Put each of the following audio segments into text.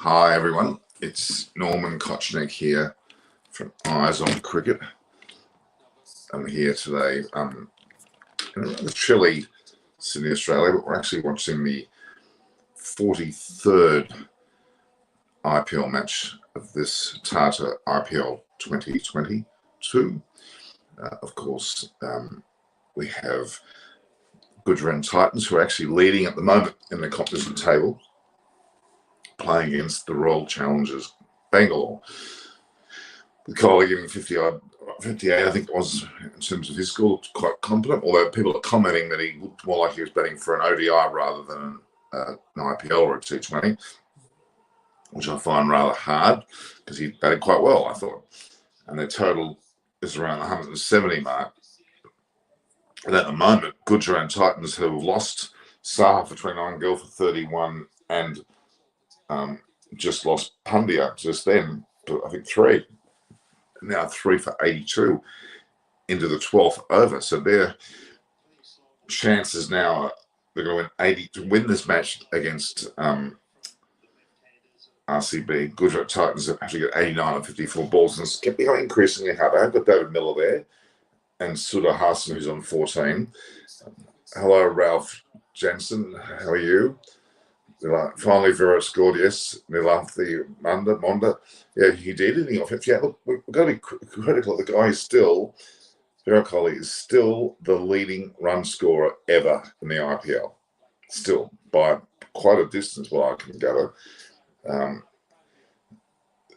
Hi everyone, it's Norman Kochnick here from Eyes on Cricket. I'm here today in a rather chilly Sydney, Australia, but we're actually watching the 43rd IPL match of this Tata IPL 2022. Of course, we have Gujarat Titans, who are actually leading at the moment in the competition table, playing against the Royal Challengers Bangalore. The Kohli getting 58, I think it was, in terms of his score, quite competent, although people are commenting that he looked more like he was batting for an ODI rather than an IPL or a T20, which I find rather hard because he batted quite well, I thought. And their total is around the 170 mark. And at the moment, Gujarat Titans, who have lost Saha for 29, Gill for 31, and just lost Pandya just then, I think 3. Now 3 for 82 into the 12th over. So their chances now are they're going to win 80 to win this match against RCB. Gujarat Titans have actually got 89 and 54 balls, and it's becoming increasingly hard. I've got David Miller there and Sudha Hassan, who's on 14. Hello, Ralph Jensen. How are you? Finally, Vera scored, yes. Nilathi Monda. Yeah, he did. And he off it. Yeah, look, we've got to be critical. The guy is still, Vera Kohli is still the leading run scorer ever in the IPL. Still, by quite a distance, what I can gather.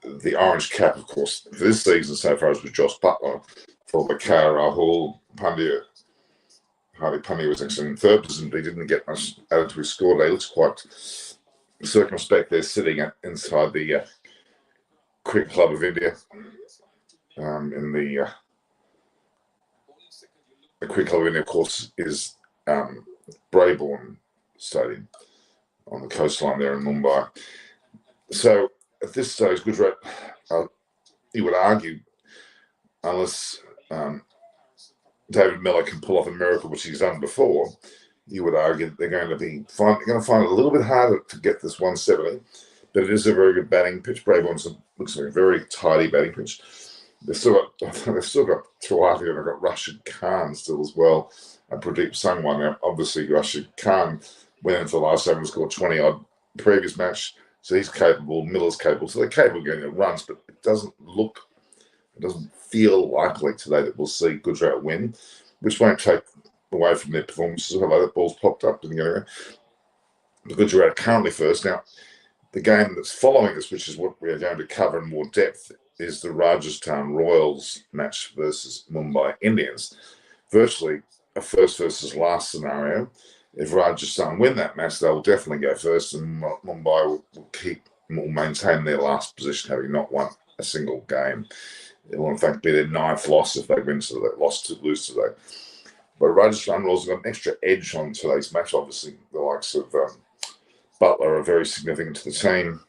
The orange cap, of course, for this season so far was Josh Butler. For Bakar, Rahul, Pandya. Hardik Pandya was actually in third position, but he didn't get much added to his score today. He looks quite circumspect there, sitting inside the Cricket Club of India. In the Cricket Club of India, of course, is Brabourne Stadium on the coastline there in Mumbai. So at this stage, Gujarat, you would argue, unless David Miller can pull off a miracle, which he's done before, you would argue that they're going to find it a little bit harder to get this 170. But it is a very good batting pitch. Brabourne looks like a very tidy batting pitch. They've still got Tawati, and they've got Rashid Khan still as well, and Pradeep Sangwan. Now, obviously, Rashid Khan went into the last over and scored 20 odd previous match, so he's capable. Miller's capable, so they're capable of getting the runs, but it doesn't feel likely today that we'll see Gujarat win, which won't take away from their performances. Hello, that ball's popped up. Didn't go. The Gujarat are currently first. Now, the game that's following this, which is what we are going to cover in more depth, is the Rajasthan Royals match versus Mumbai Indians. Virtually a first versus last scenario. If Rajasthan win that match, they'll definitely go first, and Mumbai will maintain their last position, having not won a single game. It will, in fact, be their 9th loss if they lose today. But Rajasthan Royals have got an extra edge on today's match. Obviously, the likes of Butler are very significant to the team.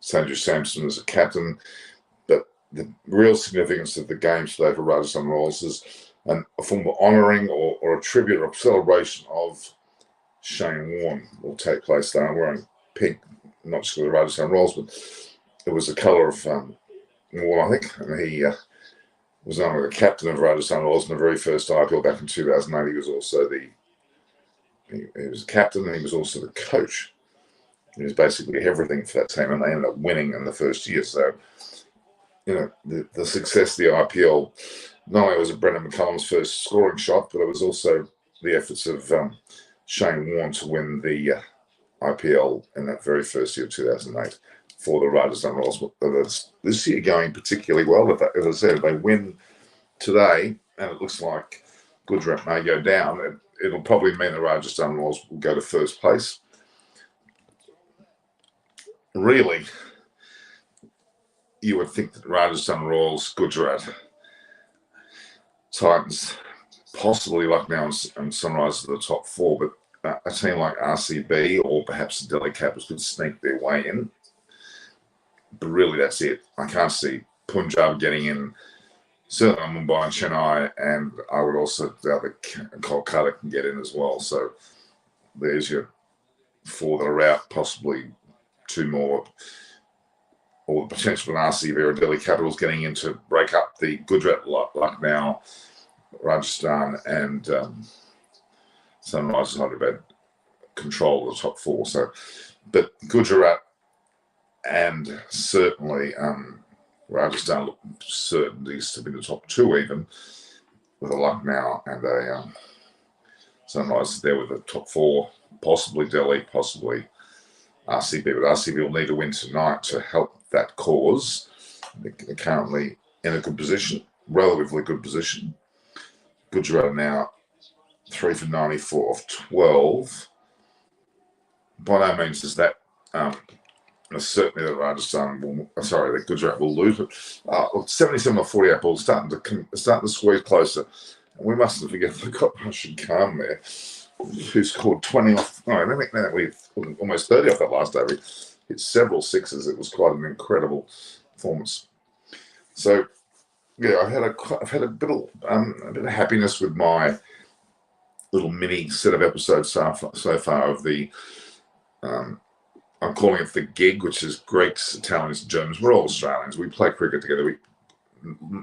Sanju Samson is a captain. But the real significance of the game today for Rajasthan Royals is a form of honouring or a tribute or a celebration of Shane Warne will take place. They are wearing pink, not just for the Rajasthan Royals, but it was the colour of Warne, I think, and he was not only the captain of Rajasthan Royals in the very first IPL back in 2008. He was also he was the captain, and he was also the coach. He was basically everything for that team, and they ended up winning in the first year. So, the success of the IPL, not only was it Brendan McCullum's first scoring shot, but it was also the efforts of Shane Warne to win the IPL in that very first year of 2008. For the Rajasthan Royals. This year going particularly well. As I said, if they win today, and it looks like Gujarat may go down, it'll probably mean the Rajasthan Royals will go to first place. Really, you would think that Rajasthan Royals, Gujarat, Titans, possibly Lucknow and Sunrise are the top 4, but a team like RCB or perhaps the Delhi Capitals could sneak their way in. But really, that's it. I can't see Punjab getting in. Certainly Mumbai and Chennai, and I would also doubt that Kolkata can get in as well. So there's your 4 that are out, possibly two more, or the potential for an RCB or Delhi Capitals getting in to break up the Gujarat, Lucknow, Rajasthan, and Sunrisers Hyderabad control of the top four. So, but Gujarat and certainly Rajasthan look certainties to be the top two, even with a Lucknow and a Sunrisers there with the top four, possibly Delhi, possibly RCB. But RCB will need to win tonight to help that cause. They're currently in a good position, relatively good position. Gujarat now 3 for 94 of 12. By no means is that certainly that Rajasthan will, the Gujarat will lose it. 77 or 48 balls starting to squeeze closer. And we mustn't forget they've got Rashid Khan there, who scored 20 off. I think that we almost 30 off that last over. He hit several sixes. It was quite an incredible performance. So yeah, I've had a bit of happiness with my little mini set of episodes so far of the. I'm calling it the gig, which is Greeks, Italians, and Germans. We're all Australians. We play cricket together. We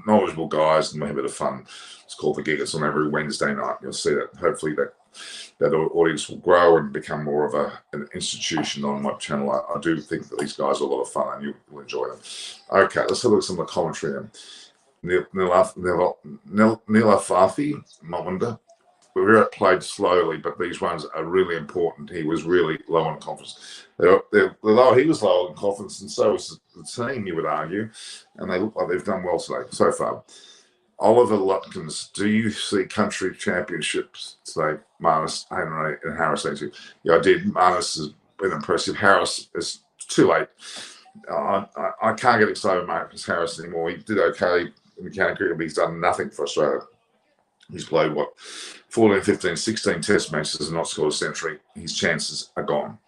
knowledgeable guys, and we have a bit of fun. It's called the gig. It's on every Wednesday night. You'll see that. Hopefully that audience will grow and become more of an institution on my channel. I do think that these guys are a lot of fun, and you will enjoy them. Okay, let's have a look at some of the commentary then. Neil Afafi, Mawanda. Virat played slowly, but these ones are really important. He was really low on confidence. Although he was low on confidence, and so was the team, you would argue, and they look like they've done well today so far. Oliver Lutkins, do you see country championships today? Marnus, Henry, and Harris? Yeah, I did. Marnus has been impressive. Harris is too late. I can't get excited about Marcus Harris anymore. He did okay in the county cricket, but he's done nothing for Australia. He's played, 14, 15, 16 test matches and not scored a century. His chances are gone.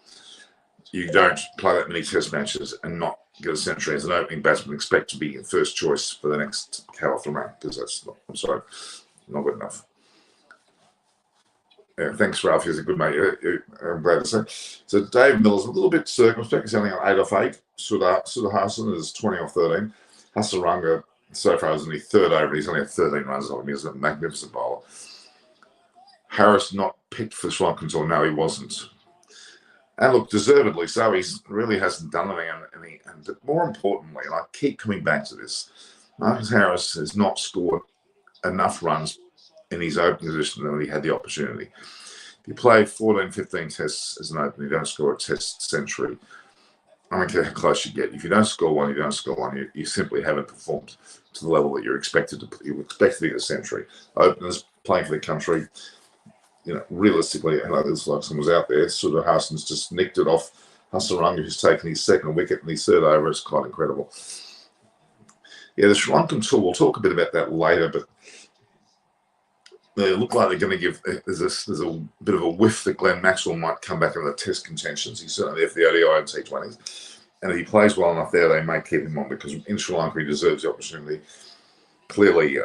You don't play that many test matches and not get a century as an opening batsman, expect to be first choice for the next cut-off round, because that's not, I'm sorry, not good enough. Yeah, thanks, Ralph. He's a good mate. I'm glad to say. So Dave Miller's a little bit circumspect. He's only on 8 off 8. Sudhasan is 20 off 13. Hasaranga so far is only third over. He's only had 13 runs off him. He's a magnificent bowler. Harris not picked for Sri Lanka until now. He wasn't. And look, deservedly so. He really hasn't done anything. And more importantly, and I keep coming back to this, Marcus Harris has not scored enough runs in his opening position when he had the opportunity. If you play 14, 15 tests as an opener, you don't score a test century. I don't care how close you get. If you don't score one, you don't score one. You simply haven't performed to the level that you're expected to. You expect to get a century. Openers playing for the country, realistically, and it looks like someone was out there. Sudhir Hassan's just nicked it off Hasaranga, who's taken his second wicket and his third over. It's quite incredible. Yeah, the Sri Lankan tour, we'll talk a bit about that later, but they look like they're going to give. There's a bit of a whiff that Glenn Maxwell might come back in the test contentions. He's certainly there for the ODI and T20s. And if he plays well enough there, they may keep him on, because in Sri Lanka he deserves the opportunity. Clearly,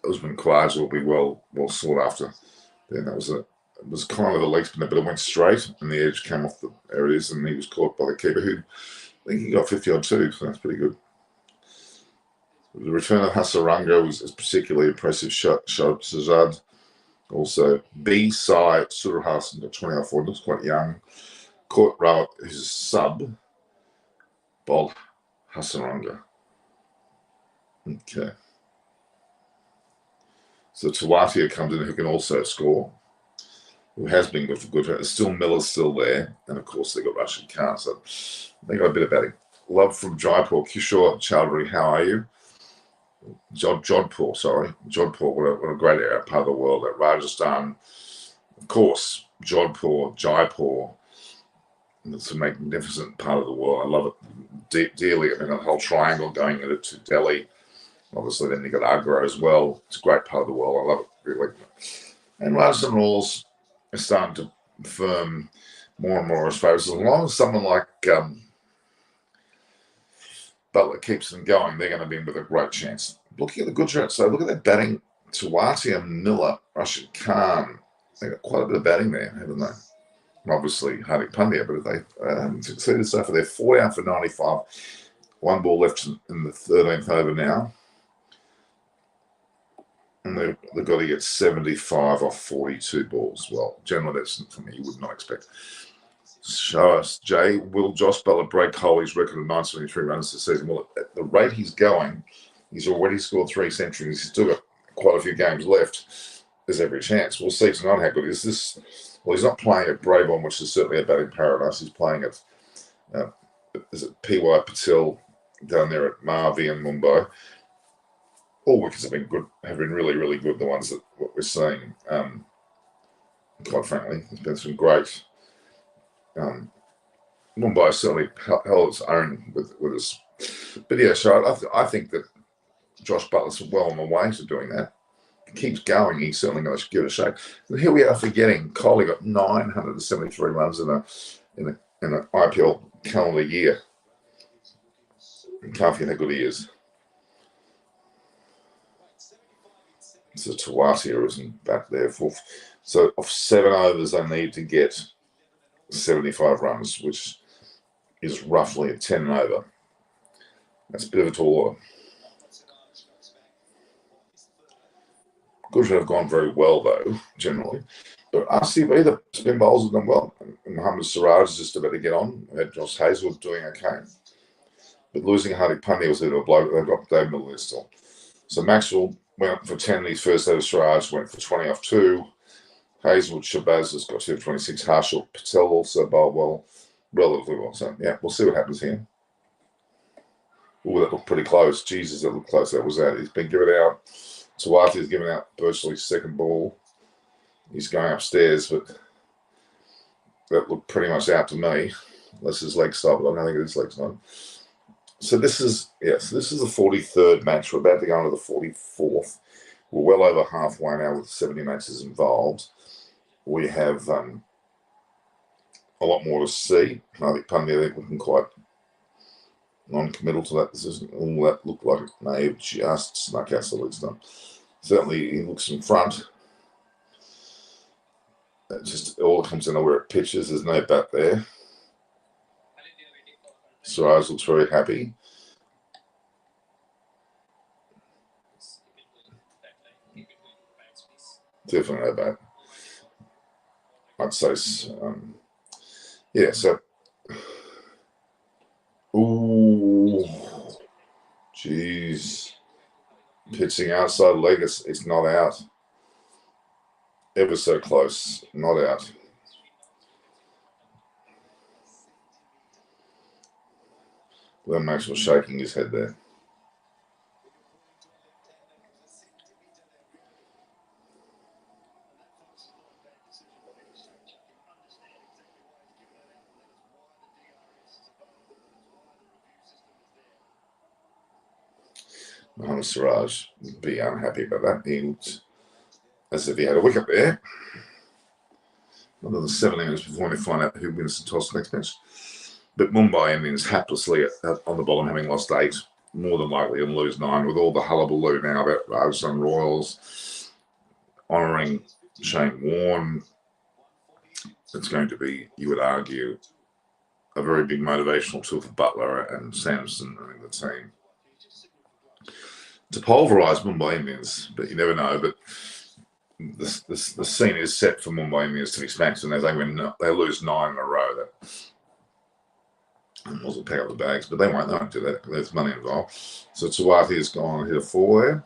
Usman Khawaja will be well sought after. Then it was kind of a leg spinner, but it went straight, and the edge came off the areas, and he was caught by the keeper, who I think he got 50-odd too, so that's pretty good. The return of Hasaranga was a particularly impressive shot. Sajad. Also, B-side, Sudhir Hassan got 20 off 4. Looks quite young. Caught Rawat, who's a sub. Bowled Hasaranga. Okay. So Tawatia comes in, who can also score, who has been good for good. Still Miller's still there. And, of course, they got Rashid Khan. So they got a bit of batting. Love from Jaipur. Kishore Chowdhury, how are you? Jodhpur, what a great area, part of the world. At Rajasthan, of course, Jodhpur, Jaipur. It's a magnificent part of the world. I love it dearly. I mean, the whole triangle going into Delhi. Obviously, then you got Agra as well. It's a great part of the world. I love it really. And Rajasthan Royals are starting to firm more and more as favorites. As long as someone like Butler keeps them going, they're going to be in with a great chance. Looking at the Gujarat side, look at that batting. Tawatia, Miller, Rashid Khan. They got quite a bit of batting there, haven't they? obviously Hardik Pandya, but they haven't succeeded so far. They're 40 out for 95. One ball left in the 13th over now. And they've got to get 75 off 42 balls. Well, generally, that's something you would not expect. Show us, Jay, will Josh Butler break Kohli's record of 973 runs this season? Well, at the rate he's going, he's already scored 3 centuries. He's still got quite a few games left. There's every chance. We'll see tonight how good is this. Well, he's not playing at Brabourne, which is certainly a batting paradise. He's playing at is it PATIL down there at MAVI in Mumbai. All wickets have been good, have been really, really good. The ones that what we're seeing, quite frankly, there's been some great. Mumbai certainly held its own with us. But yeah, so I think that Josh Butler's well on the way to doing that. He keeps going, he's certainly going to give it a shake. And here we are forgetting Kohli got 973 runs in an IPL calendar year. You can't forget how good he is. So Tawatia isn't back there. So off 7 overs, they need to get 75 runs, which is roughly a 10 over. That's a bit of a tall order. Gujarat have gone very well, though, generally. But RCB, the spin bowlers have done well. And Mohammad Siraj is just about to get on. We had Josh Hazlewood doing okay. But losing Hardik Pandya was a bit of a blow. They've got Dave Miller there still. So Maxwell went for 10 in his first over. Siraj went for 20 off 2. Hazlewood, Shabazz has got 2 for 26. Harshal Patel also bowled well, relatively well. So, yeah, we'll see what happens here. Oh, that looked pretty close. Jesus, that looked close. That was out. He's been given out. Tawati's given out virtually second ball. He's going upstairs, but that looked pretty much out to me. Unless his leg stopped, but I don't think his leg's not. So this is the 43rd match. We're about to go into the 44th. We're well over halfway now with 70 matches involved. We have a lot more to see. I think Pandya looking quite non-committal to that decision. All that looked like it may have just snuck out the lead stump. Certainly, he looks in front. It just all comes in where it pitches. There's no bat there. Siraj looks very happy. Definitely no bat. I'd say, yeah. So, ooh, jeez. Pitching outside leg, it's not out. Ever so close, not out. Glenn Maxwell shaking his head there. Mohammad Siraj would be unhappy about that. He looked as if he had a wicket there. Another 7 innings before we find out who wins the toss next match. But Mumbai Indians haplessly on the bottom, having lost 8, more than likely and lose 9, with all the hullabaloo now about Rajasthan Royals honouring Shane Warne. It's going to be, you would argue, a very big motivational tool for Butler and Samson and the team to pulverise Mumbai Indians, but you never know. But the scene is set for Mumbai Indians to be smacked, and they lose 9 in a row. That also pack up the bags, but they won't do that. There's money involved. So Tawati has gone and hit a 4 there.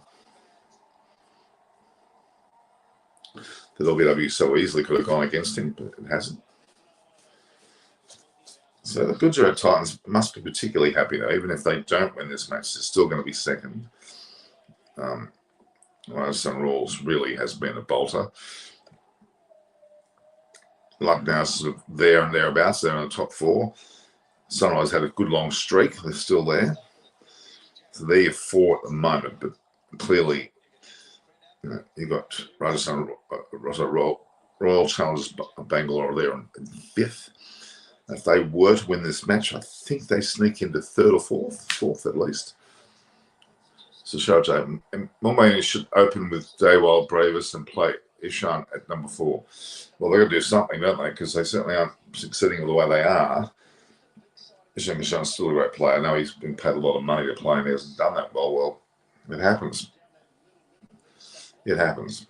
The LBW so easily could have gone against him, but it hasn't. So the Gujarat Titans must be particularly happy, though. Even if they don't win this match, they're still going to be second. Rajasthan Royals really has been a bolter. Lucknow sort of there and thereabouts. They're in the top 4. Sunrise had a good long streak. They're still there. So they're 4 at the moment, but clearly, you've got Rajasthan Royal Challengers Bangalore there on 5th. If they were to win this match, I think they sneak into 3rd or 4th at least. So Sharjah and Mumbai should open with Daywal, Bravis, and play Ishan at number 4. Well, they've got to do something, don't they? Because they certainly aren't succeeding the way they are. Ishan's still a great player. I know he's been paid a lot of money to play and he hasn't done that well. Well, it happens. It happens.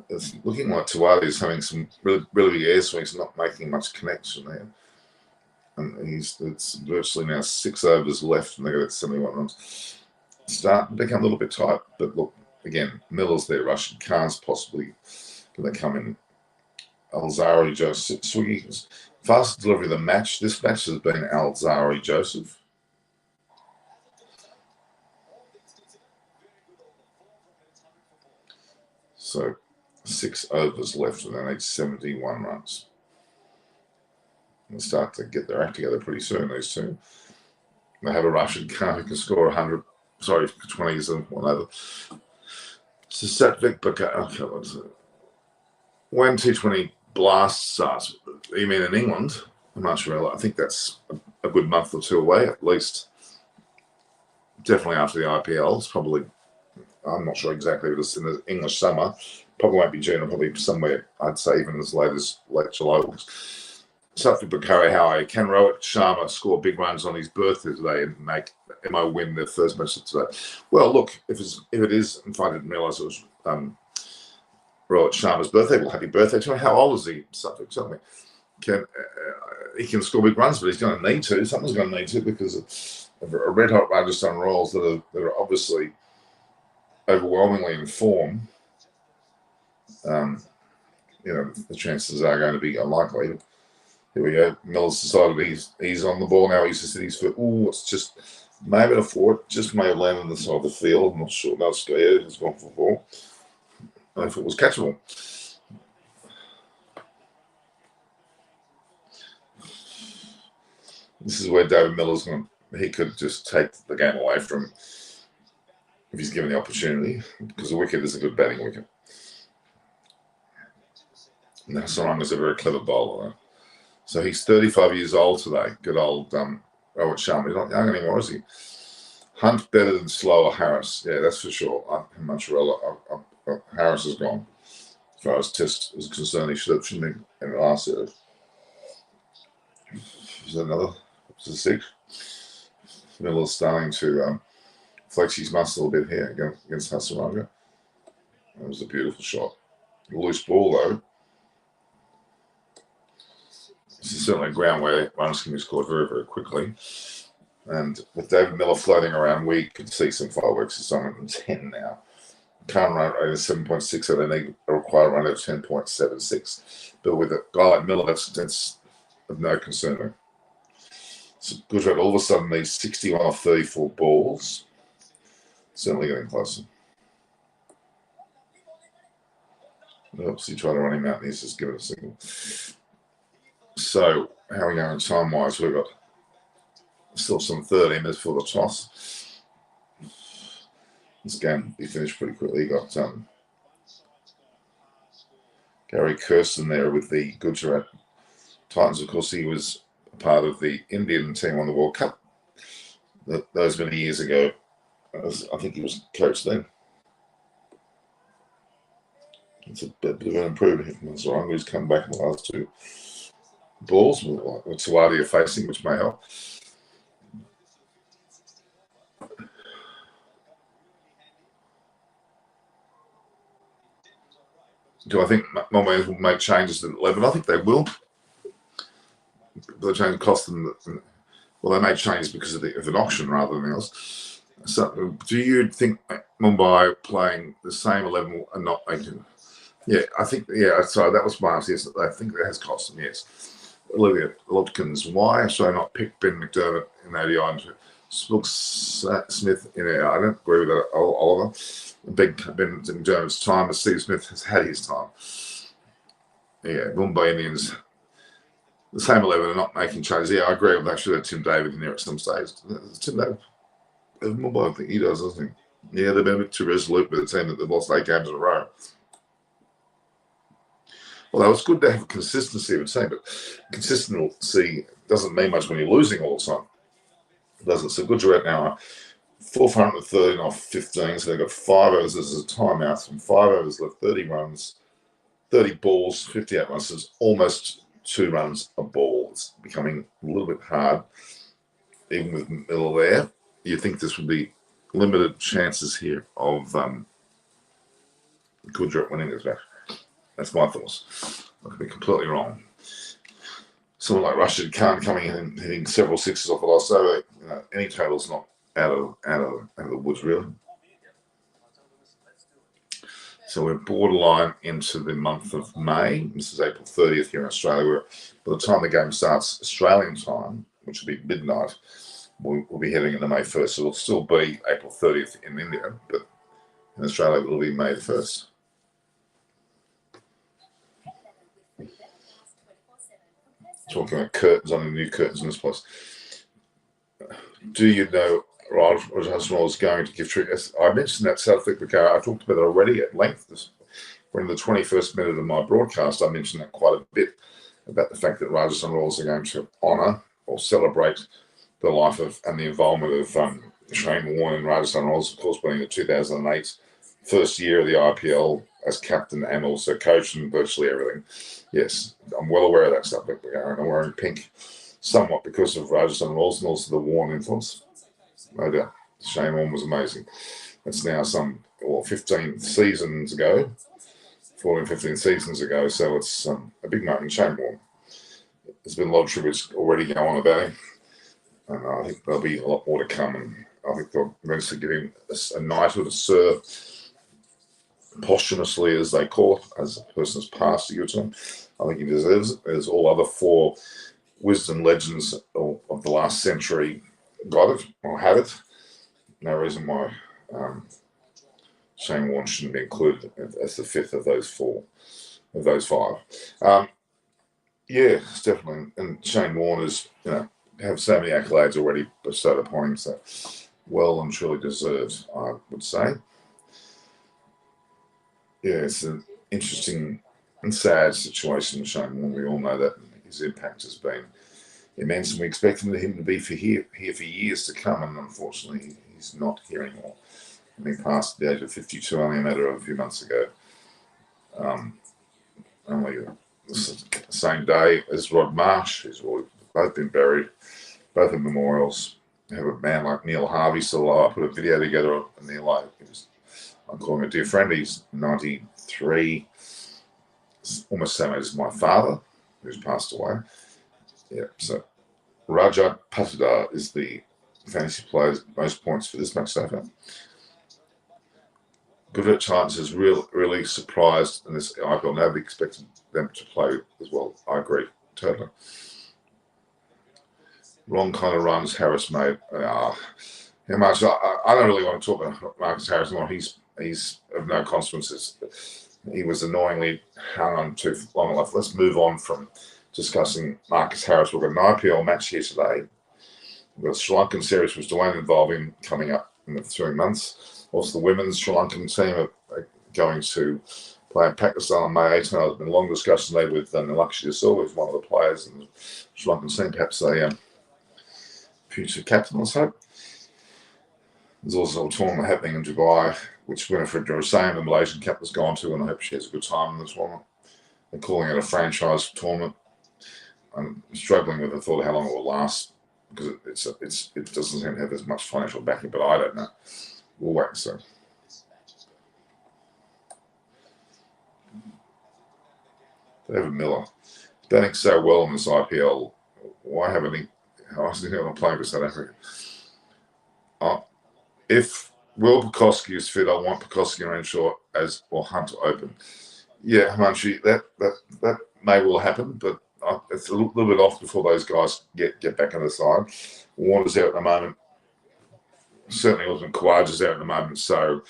It's looking like Tawadi is having some really, really big air swings, not making much connection there. And it's virtually now 6 overs left and they've got 71 runs. Starting to become a little bit tight, but look, again, Miller's there, Russian Khan's possibly going to come in. Alzari Joseph, Swiggy, fastest delivery of the match. This match has been Alzari Joseph. So 6 overs left and they need 71 runs. They'll start to get their act together pretty soon, these two. They have a Russian Khan who can score 100, sorry, 20s and 1 over. So Satvik Bakar, when T20 Blast starts, you mean in England, Montreal, I think that's a good month or 2 away at least. Definitely after the IPL. It's probably, I'm not sure exactly, but it's in the English summer. Probably won't be June, probably somewhere, I'd say even as late as late July. Satvik Bakar, how can Rohit Sharma score big runs on his birthday today and make MO win their first match today? Well, look, if it is, in fact I didn't realise it was Rohit Sharma's birthday. Well, happy birthday to him. How old is he? Satvik, tell me. He can score big runs, but he's going to need to. Someone's going to need to because of a red hot Rajasthan Royals that are obviously overwhelmingly in form. The chances are going to be unlikely. Here we go. Miller's decided he's on the ball now. He's just hit his foot. Oh, it's just maybe a 4. Just may have landed on the side of the field. I'm not sure. No, scared. It's gone for 4. I thought it was catchable. This is where David Miller's going to, he could just take the game away from him if he's given the opportunity, because the wicket is a good batting wicket. Now, Saranga's a very clever bowler, though. So he's 35 years old today. Good old Rohit Sharma. He's not young anymore, is he? Hunt better than slower Harris. Yeah, that's for sure. Harris is gone. As far as Test is concerned, he shouldn't be in the last set. Is that another? It's a 6. Miller's starting to flex his muscle a bit here against Hasaranga. That was a beautiful shot. Loose ball, though. This is certainly a ground where runs can be scored very, very quickly. And with David Miller floating around, we could see some fireworks. It's 110 now. Current run rate is 7.6, so they need a required run of 10.76. But with a guy like Miller, that's of no concern. So Gujarat all of a sudden needs 61 off 34 balls. Certainly getting closer. Oops, he tried to run him out and he's just given a signal. So, how are we going time-wise? We've got still some 30 minutes for the toss. This game will be finished pretty quickly. You got Gary Kirsten there with the Gujarat Titans. Of course, he was a part of the Indian team on the World Cup those many years ago. I think he was coach then. It's a bit of an improvement from Saranga, who's come back in the last 2 balls with Tawadi are facing, which may help. Do I think Mumbai will make changes at 11? I think they will. The change cost them. Well, they made changes because of an auction rather than anything else. So, do you think Mumbai playing the same 11 and not making? Yeah, I think. Yeah, sorry, that was my answer. Yes, I think that has cost them. Yes. Olivia Lopkins, why should I not pick Ben McDermott in ODI? Brooks Smith in there. I don't agree with that, Oliver. Ben McDermott's time, as Steve Smith has had his time. Yeah, Mumbai Indians, the same 11 are not making changes. Yeah, I agree with that. Should have Tim David in there at some stage. Tim David, Mumbai, I think he does, doesn't he? Yeah, they've been a bit too resolute with the team that they've lost 8 games in a row. Although it's good to have consistency of a team, but consistency doesn't mean much when you're losing all the time. Does it? So Gujarat now are 413 off 15, so they've got 5 overs as a timeout. From 5 overs left, 30 runs, 30 balls, 58 runs. It's almost 2 runs a ball. It's becoming a little bit hard, even with Miller there. You think this would be limited chances here of Goodrich winning this match. That's my thoughts. I could be completely wrong. Someone like Rashid Khan coming in and hitting several sixes off the last over. Any total's not out of the woods, really. So we're borderline into the month of May. This is April 30th here in Australia, where by the time the game starts Australian time, which will be midnight, we'll be heading into May 1st. So it'll still be April 30th in India, but in Australia it'll be May 1st. Talking about curtains, on the new curtains in this place. Do you know Rajasthan was going to give treatment? I mentioned that South Africa. I talked about it already at length. When in the 21st minute of my broadcast, I mentioned that quite a bit about the fact that Rajasthan Royals are going to honour or celebrate the life of and the involvement of Shane Warne in Rajasthan Royals, of course, being the 2008 first year of the IPL as captain and also coach and virtually everything. Yes, I'm well aware of that stuff. But I'm wearing pink somewhat because of Rajasthan Royals and also the Warne influence. No doubt. Shane Warne was amazing. That's now 15 seasons ago, 14, 15 seasons ago. So it's a big moment. Shane Warne. There's been a lot of tributes already going on about him. And I think there'll be a lot more to come. And I think they'll eventually give him a knighthood, a sir, posthumously, as they call it, as a person has passed to give it to him. I think he deserves it. As all other 4 wisdom legends of the last century got it or had it. No reason why Shane Warne shouldn't be included as the 5th of those 4, of those 5. Yeah, it's definitely. And Shane Warne is, have so many accolades already bestowed upon him, so well and truly deserved, I would say. Yeah, it's an interesting and sad situation with Shane Warne. We all know that his impact has been immense, and we expect him to be here for years to come. And unfortunately, he's not here anymore. He passed the age of 52 only a matter of a few months ago. Only the same day as Rod Marsh, who's both been buried, both in memorials. You have a man like Neil Harvey still alive. I put a video together of Neil. I'm calling him a dear friend. He's 93, almost the same age as my father, who's passed away. Yeah, so Rajat Patidar is the fantasy player's most points for this match so far. Goodrich Titans has really surprised in this IPL. Nobody expected them to play as well. I agree, totally. Wrong kind of runs Harris made. How much? I don't really want to talk about Marcus Harris anymore. He's of no consequences. He was annoyingly hung on too long enough. Let's move on from discussing Marcus Harris. We've got an IPL match here today. We've got a Sri Lankan series which Dwayne involved in coming up in the 3 months. Also, the women's Sri Lankan team are going to play in Pakistan on May 18th. There's been a long discussion there with Nilakshi Silva, who's one of the players in the Sri Lankan team, perhaps a future captain, let's hope. There's also a tournament happening in Dubai, which Winifred Hussain, the Malaysian captain, has gone to, and I hope she has a good time in the tournament. They're calling it a franchise tournament. I'm struggling with the thought of how long it will last, because it doesn't seem to have as much financial backing, but I don't know. We'll wait and see. David Miller, batting so well in this IPL. Why haven't he? I was thinking of playing for South Africa. If Will Pekoski is fit, I want Pekoski and Renshaw or Hunt to open. Yeah, Himanshu, that may well happen, but it's a little bit off before those guys get back on the side. Warner's out at the moment. Certainly wasn't Khawaja's out at the moment, so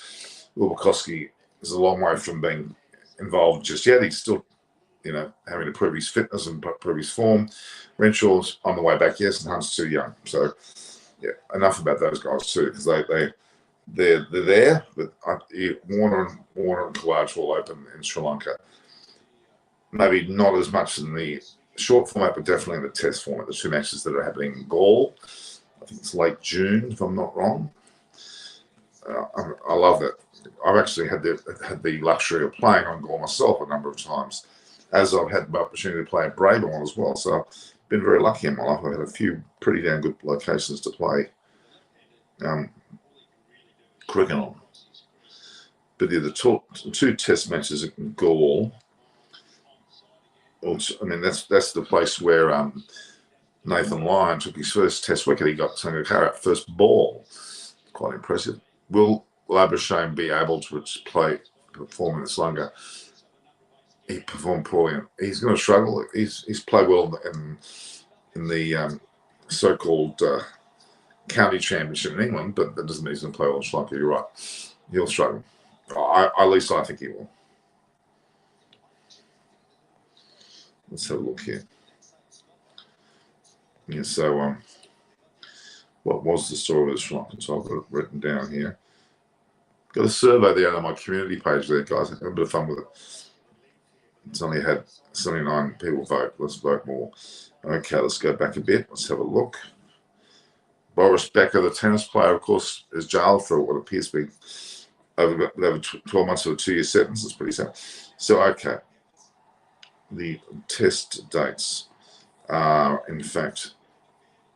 Will Pekoski is a long way from being involved just yet. He's still, having to prove his fitness and prove his form. Renshaw's on the way back, yes, and Hunt's too young. So, yeah, enough about those guys too, because they're there. But Warner and Khawaja will open in Sri Lanka. Maybe not as much in the short format, but definitely in the test format. The 2 matches that are happening in Gaul. I think it's late June, if I'm not wrong. I love that. I've actually had the luxury of playing on Gore myself a number of times, as I've had the opportunity to play at Brabourne as well. So I've been very lucky in my life. I've had a few pretty damn good locations to play cricket on. But yeah, the two test matches at Gore, I mean, that's the place where Nathan Lyon took his first test wicket. He got Sangakkara at first ball. Quite impressive. Will Labuschagne be able to perform in this longer? He performed poorly. He's going to struggle. He's played well in the so-called county championship in England, but that doesn't mean he's going to play well in Sri Lanka. You're right. He'll struggle. At least I think he will. Let's have a look here. Yeah, so what was the story of the Sri Lankan? So I've got it written down here. Got a survey there on my community page there, guys. Have a bit of fun with it. It's only had 79 people vote. Let's vote more. Okay, let's go back a bit. Let's have a look. Boris Becker, the tennis player, of course, is jailed for what appears to be over 12 months of a 2-year sentence. It's pretty sad. So, okay. The test dates are, in fact,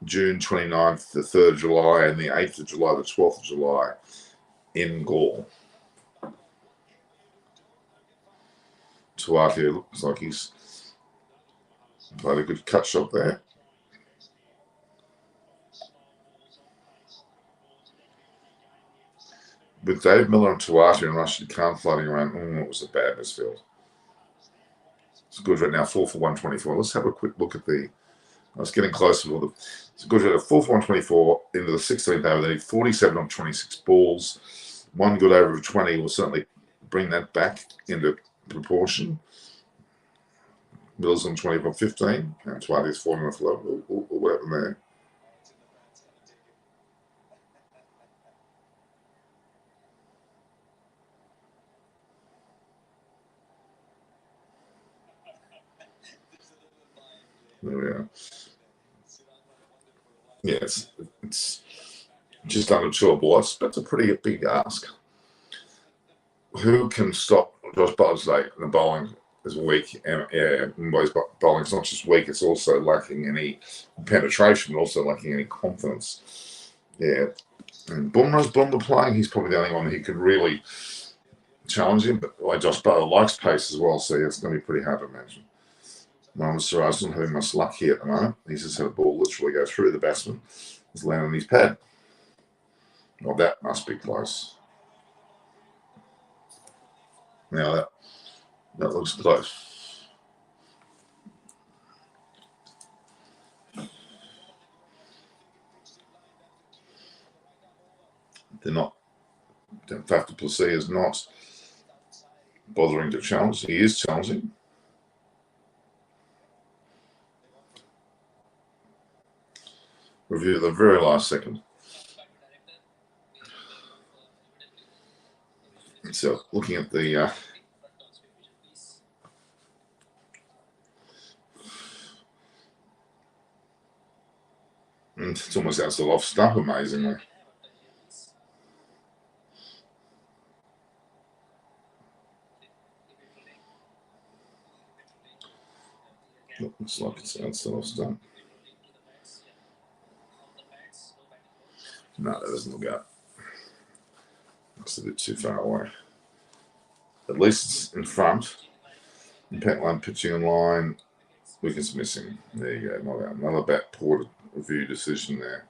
June 29th, the 3rd of July, and the 8th of July, the 12th of July in Gore. Tuati looks like he's played a good cut shot there. With Dave Miller and Tuati and Rashid Khan floating around, it was a bad misfield. It's good right now, 4 for 124. Let's have a quick look at I was getting closer to it's good right now, 4 for 124 into the 16th over. They need 47 on 26 balls. One good over of 20 will certainly bring that back into proportion. Mills on 20 for 15, and Tuati's 14 off low. What happened there? There we are. Yeah, it's just under 2 balls. That's a pretty big ask. Who can stop Josh Buttler today? The bowling is weak, and Mumbai's bowling is not just weak; it's also lacking any penetration, but also lacking any confidence. Yeah, and Bumrah's playing. He's probably the only one who could really challenge him. But Josh Buttler likes pace as well, so it's going to be pretty hard to imagine. Mohammad Siraj not having much luck here at the moment. He's just had a ball literally go through the batsman. He's landed on his pad. Well, that must be close. Now that looks close. They're not. Faf du Plessis is not bothering to challenge. He is challenging. Review the very last second. So looking at the it's almost outside off stump, amazingly. Looks like it's outside off stump. No, that doesn't look out. Looks a bit too far away. At least it's in front. Impact line pitching in line. Wickets missing. There you go. Not out. Another bat poor review decision there.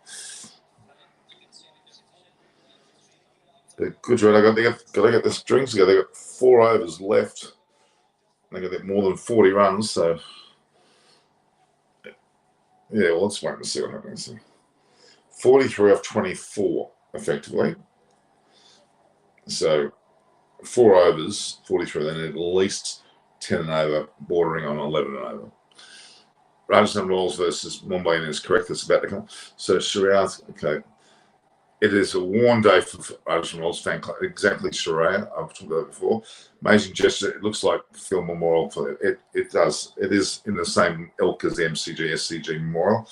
Good right. They got to get the strings together. They got 4 overs left. They got to get more than 40 runs. So yeah, well, let's wait and see what happens. 43 off 24, effectively. So 4 overs, 43. They need at least 10 and over, bordering on 11 and over. Rajasthan Royals versus Mumbai is correct. That's about to come. So Shariah, okay. It is a warm day for Rajasthan Royals fan club. Exactly, Shariah. I've talked about it before. Amazing gesture. It looks like Phil Memorial. It does. It is in the same ilk as the SCG Memorial.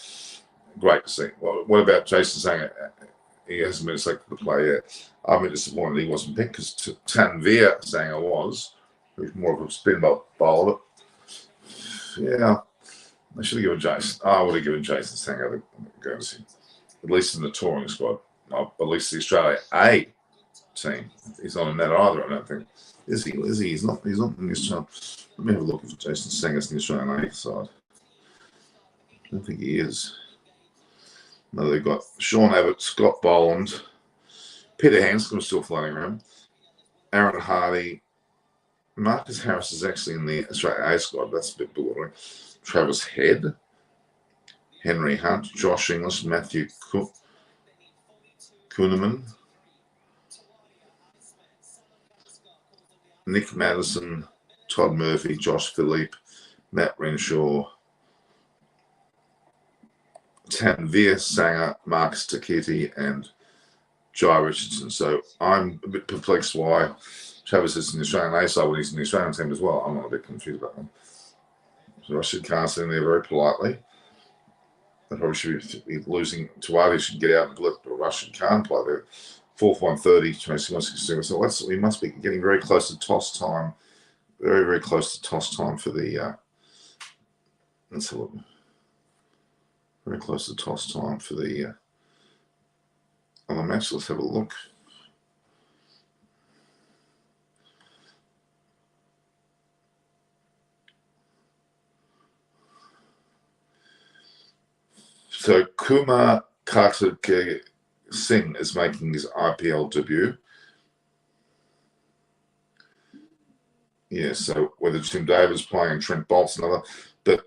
Great to see. Well, what about Jason saying he hasn't been selected to play yet. I'm disappointed he wasn't picked because Tanvir Sangha was, who's more of a spin bowler. But yeah, I should have given Jason. I would have given Jason Sangha the Guernsey, at least in the touring squad. At least the Australia A team. He's not in that either, I don't think. Is he? Is he? He's not in the Australian. Let me have a look if Jason Sanger's in the Australian A side. I don't think he is. No, they've got Sean Abbott, Scott Boland, Peter Hanscom still floating around, Aaron Hardy, Marcus Harris is actually in the Australia A squad. That's a bit bewildering. Travis Head, Henry Hunt, Josh Inglis, Matthew Kuhneman, Nick Madison, Todd Murphy, Josh Philippe, Matt Renshaw, Tanvir Sanger, Marcus Takiti, and Jai Richardson. So I'm a bit perplexed why Travis is in the Australian A side when he's in the Australian team as well. I'm not a bit confused about them. So Rashid Khan's in there very politely. They probably should be losing. Tawadi should get out and let Rashid Khan play there. 4th 130, 26. So we must be getting very close to toss time. Very, very close to toss time for the. Let's have a look. Very close to toss time for the other match. Let's have a look. So Kumar Kartik Singh is making his IPL debut. Yeah, so whether Tim Davis playing and Trent Bolt's another, but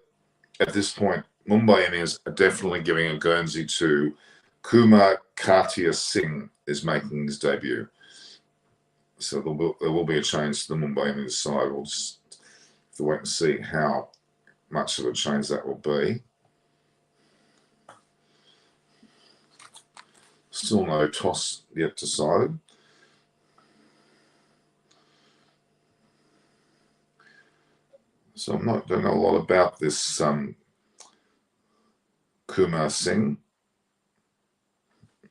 at this point, Mumbai Indians are definitely giving a Guernsey to Kumar Kartik Singh is making his debut. So there will be a change to the Mumbai Indians side. We'll just have to wait and see how much of a change that will be. Still no toss yet decided. So I'm not don't know a lot about this Kumar Singh.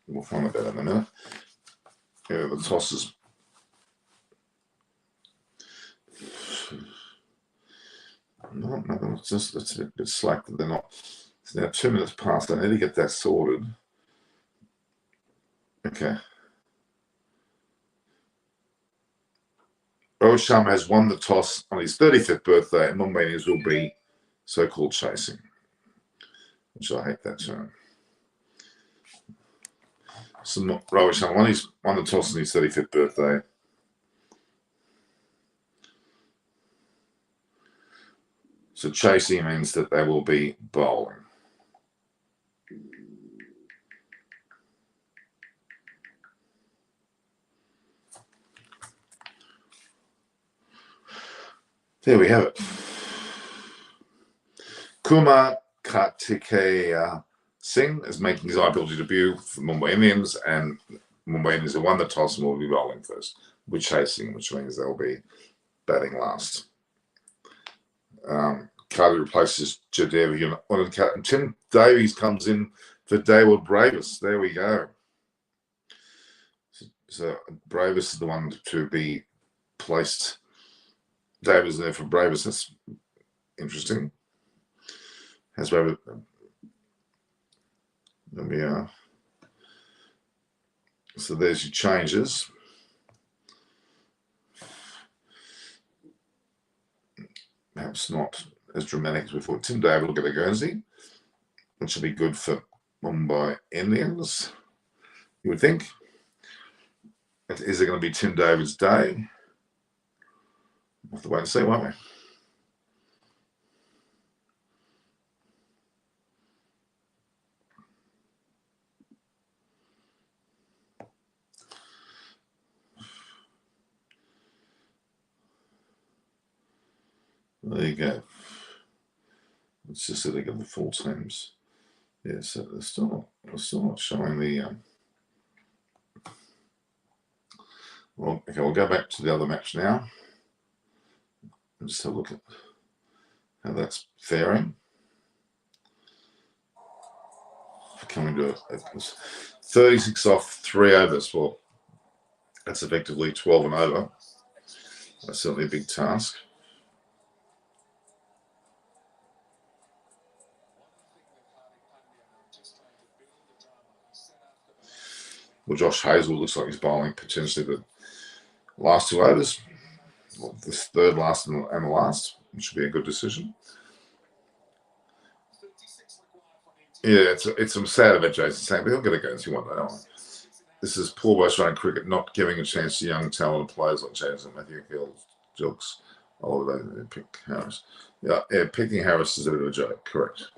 We'll find out in a minute. Yeah, the toss is no, it's a bit slack that they're not. It's now 2 minutes past. I need to get that sorted. Okay. Rohit Sharma has won the toss on his 35th birthday, and Mumbai Indians will be so-called chasing, which I hate that term. So Rohit Sharma won the toss on his 35th birthday. So chasing means that they will be bowling. There we have it. Kumar Kartik Singh is making his IPL debut for Mumbai Indians, and Mumbai Indians have won the toss and will be bowling first. We're chasing, which means they'll be batting last. Carter replaces Jadev. And Tim Davies comes in for David Bravis. There we go. So Bravis is the one to be placed. Davies there for Bravis. That's interesting. Has Bravis. There we are. So there's your changes. Perhaps not as dramatic as we thought. Tim David will get a Guernsey, which will be good for Mumbai Indians, you would think. Is it going to be Tim David's day? We'll have to wait and see, won't we? There you go. Let's just look at the full teams. Yeah, so they're still not showing the. Well, okay, we'll go back to the other match now and just have a look at how that's faring. coming to 36 off 3 overs. Well, that's effectively 12 and over. That's certainly a big task. Well, Josh Hazel looks like he's bowling potentially the last 2 overs. Well, this third last and the last, which should be a good decision. Yeah, it's some sad about Jason saying, but he'll get against you one day. This is poor West Australian cricket not giving a chance to young talented players like Jason Matthew Hill, Jokes, Oliver, Pick Harris. Yeah, picking Harris is a bit of a joke, correct.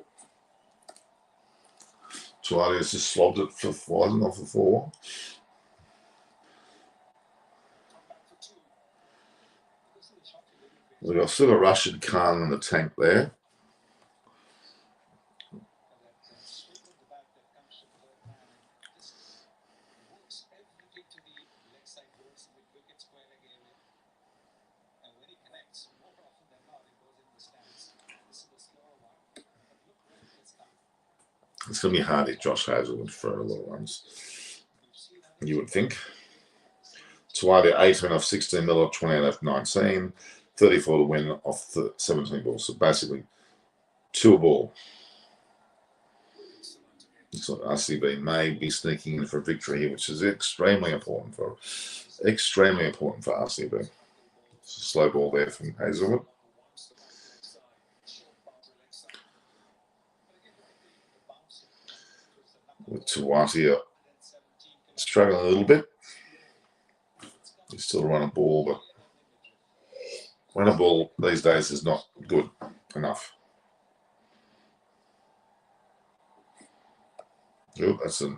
Tuati has just slobbed it for 5 and off for 4. We've got still got Rashid Khan in the tank there. It's going to be hard if Josh Hazelwood for a lot of runs, you would think. Tuati 18 off 16, Miller 28 off 19, 34 to win off 17 balls. So basically 2 a ball. So RCB may be sneaking in for a victory here, which is extremely important for RCB. Slow ball there from Hazelwood. With Tuati struggling a little bit. He's still running ball, but running ball these days is not good enough. Good, got to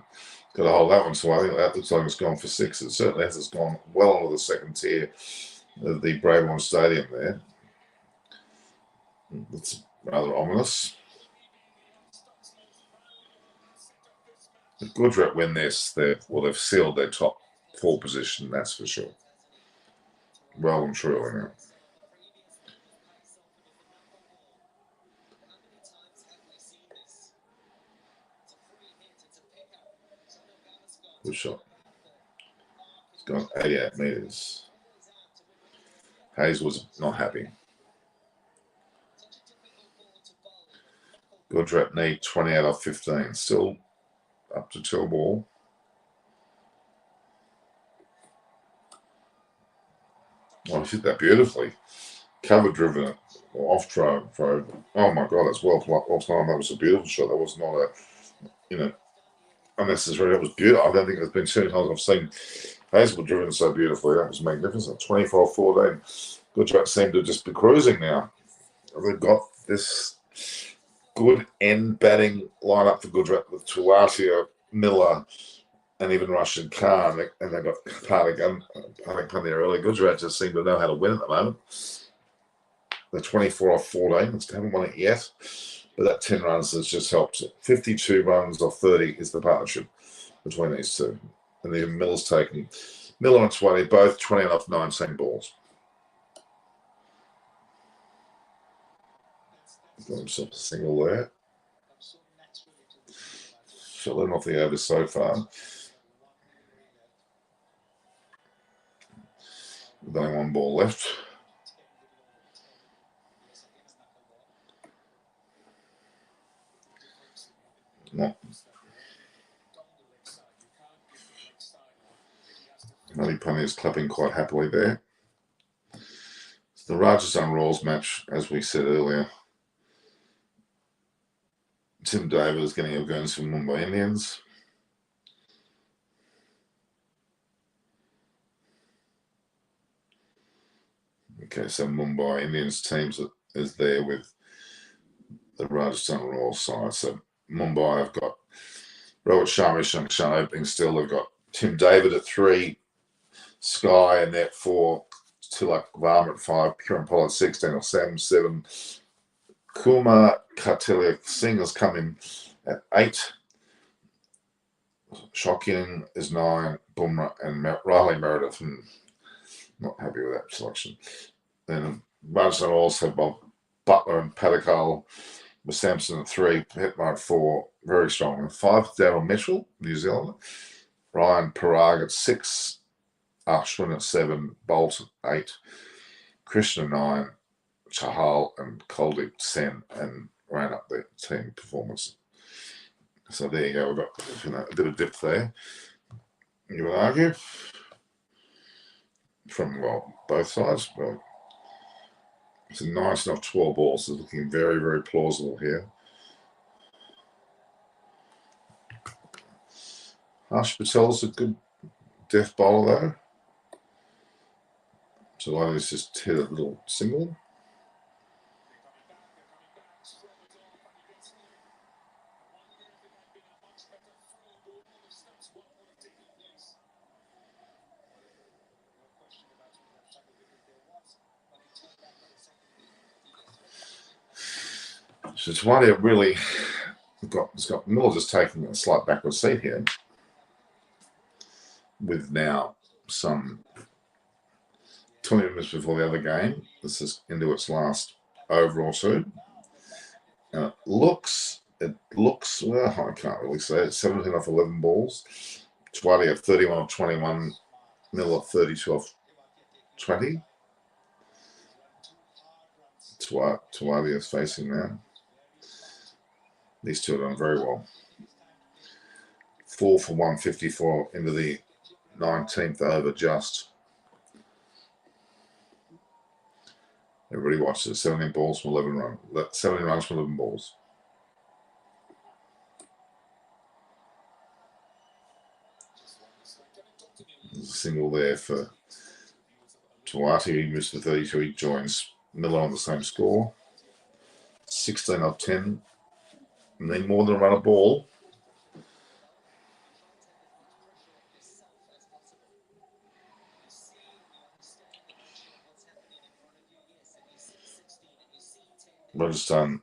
hold that one. So I think that looks like it's gone for 6. It certainly has. It's gone well into the second tier of the Brabourne Stadium there. It's rather ominous. If Gujarat win this, they've sealed their top 4 position, that's for sure. Well and truly now. Good shot. It's gone 88 metres. Hayes was not happy. Gujarat need 28 off 15. Still up to 2 ball. Oh, he hit that beautifully. Cover driven, off throw. Oh my God, that's well timed. That was a beautiful shot. That was not a, unnecessary. That was beautiful. I don't think there's been too many times I've seen Hazelwood driven so beautifully. That was magnificent. 24-14. Gujarat seem to just be cruising now. They've got this good end batting lineup for Gujarat with Tuati, Miller, and even Rashid Khan, and they've got Patik Pandya early. Gujarat just seem to know how to win at the moment. They're 24 off 14. They haven't won it yet, but that 10 runs has just helped. 52 runs off 30 is the partnership between these two. And then Miller's taken. Miller and Tuati both 20 off 19 balls. Got himself a single there. Filling off the overs so far. With only 1 ball left. No. MAVI Punny is clapping quite happily there. It's the Rajasthan Royals match, as we said earlier. Tim David is getting a guns from Mumbai Indians. Okay, so Mumbai Indians teams is there with the Rajasthan Royals side. So Mumbai have got Rohit Sharma, Shankar opening still. They've got Tim David at 3, Sky and net 4, Tilak Varma at 5, Kiran Pollard 16 or 7. Kumar Kartilia Singh has come in at 8. Shocking is 9. Bumrah and Riley Meredith. Not happy with that selection. Then Rajasthan also Bob Butler and Patikal with Samson at 3, Hetmar at 4, Very strong. 5, Daryl Mitchell, New Zealand. Ryan Parag at 6. Ashwin at 7. Bolt at 8. Krishna 9. Chahal and Kuldeep Sen, and ran up their team performance. So there you go. We've got a bit of depth there. You would argue from both sides. Well, it's a nice enough 12 balls. It's looking very, very plausible here. Harsh Patel's a good death bowler though. So I just hit a little single. So Tawadia really it's got Miller just taking a slight backward seat here, with now some 20 minutes before the other game. This is into its last over or so. It looks, well, I can't really say it. 17 off 11 balls. Tawadia 31 off 21. Miller 32 off 20. Tawadia is facing now. These two have done very well. 4 for 154 into the 19th over just. Everybody watches 17 balls from 11 runs. 17 runs from 11 balls. There's a single there for Tuati. He missed the 32. He joins Miller on the same score. 16 off 10. And then more than a run a ball. Rajasthan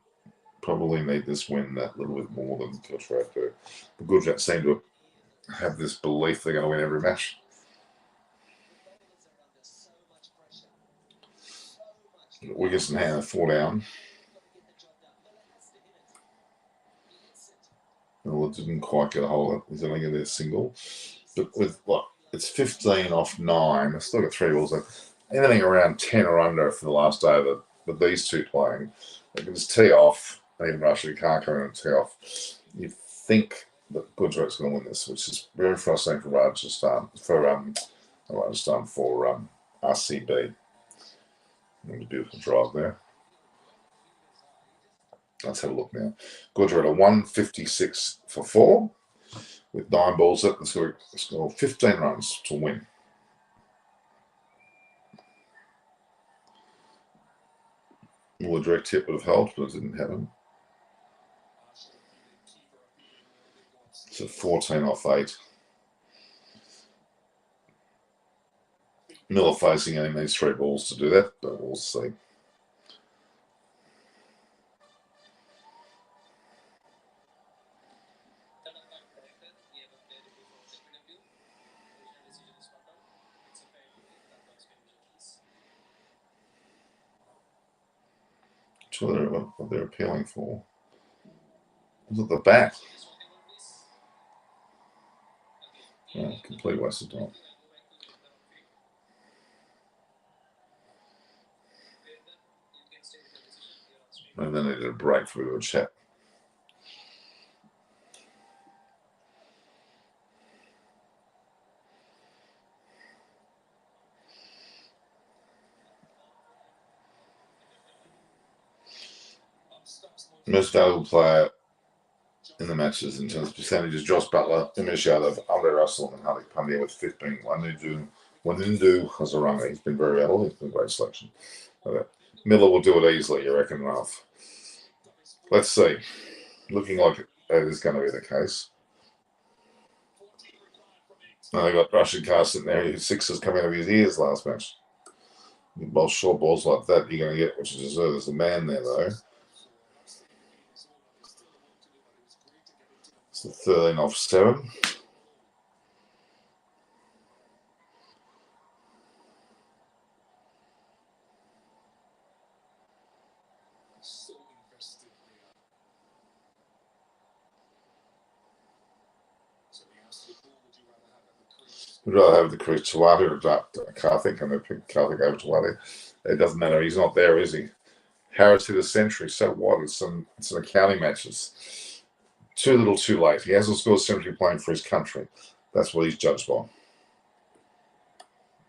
probably need this win that little bit more than Gujarat do. But Gujarat seem to have this belief they're going to win every match. Wilkinson had a 4 down. Well, it didn't quite get a hold of it. He's only going to get a single. But with what? It's 15 off 9. I've still got 3 balls left. Anything around 10 or under for the last over with these two playing. They can just tee off, and even Russia can't come in and tee off. You think that Gujarat's going to win this, which is very frustrating for Rajasthan, for RCB. A beautiful drive there. Let's have a look now. Gujarat are 156 for 4 with 9 balls up. Let's score 15 runs to win. Well, a direct hit would have helped, but it didn't happen. So 14 off 8. Miller facing only needs 3 balls to do that, but we'll see. What they're appealing for. Was it the bat? Oh, complete waste of time. And then they did a break for a little chat. Most valuable player in the matches in terms of percentages: Josh Butler, Umesh Yadav, Andre Russell, and Hardik Pandya with 15. Wanindu Hazaranga. He's been very valuable. He's been a great selection. Okay. Miller will do it easily, you reckon, Ralph? Let's see. Looking like it is going to be the case. Now they got Rashid Khan sitting there. His sixes coming out of his ears last match. Both short balls like that you're going to get, which is deserved. There's a man there, though. It's the 13 off 7. We'd rather have the cruise Tawadi or Karthik, and they pick Karthik over Tawadi. It doesn't matter. He's not there, is he? Harris hit a century. So what? It's an accounting matches. Too little, too late. He hasn't scored a century playing for his country. That's what he's judged by.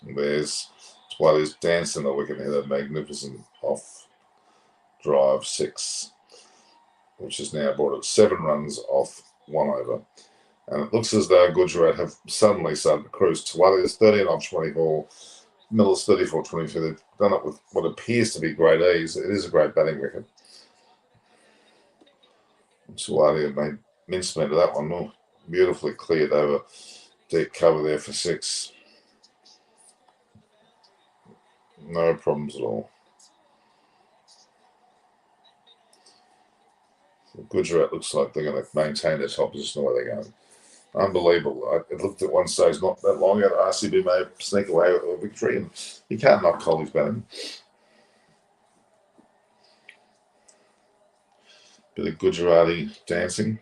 And there's Tawadi's dancing that we can hit a magnificent off drive 6, which has now brought it 7 runs off 1 over. And it looks as though Gujarat have suddenly started to cruise. Tawadi is 13 off 24. Miller's 34-22. They've done it with what appears to be great ease. It is a great batting record. Tawadi have made mincemeat of that one. Oh, beautifully cleared over deep cover there for 6. No problems at all. Gujarat looks like they're going to maintain their top position the way they're going. Unbelievable. It looked at one stage not that long ago, RCB may sneak away with a victory, and you can't knock Kohli's batting. Bit of Gujarati dancing.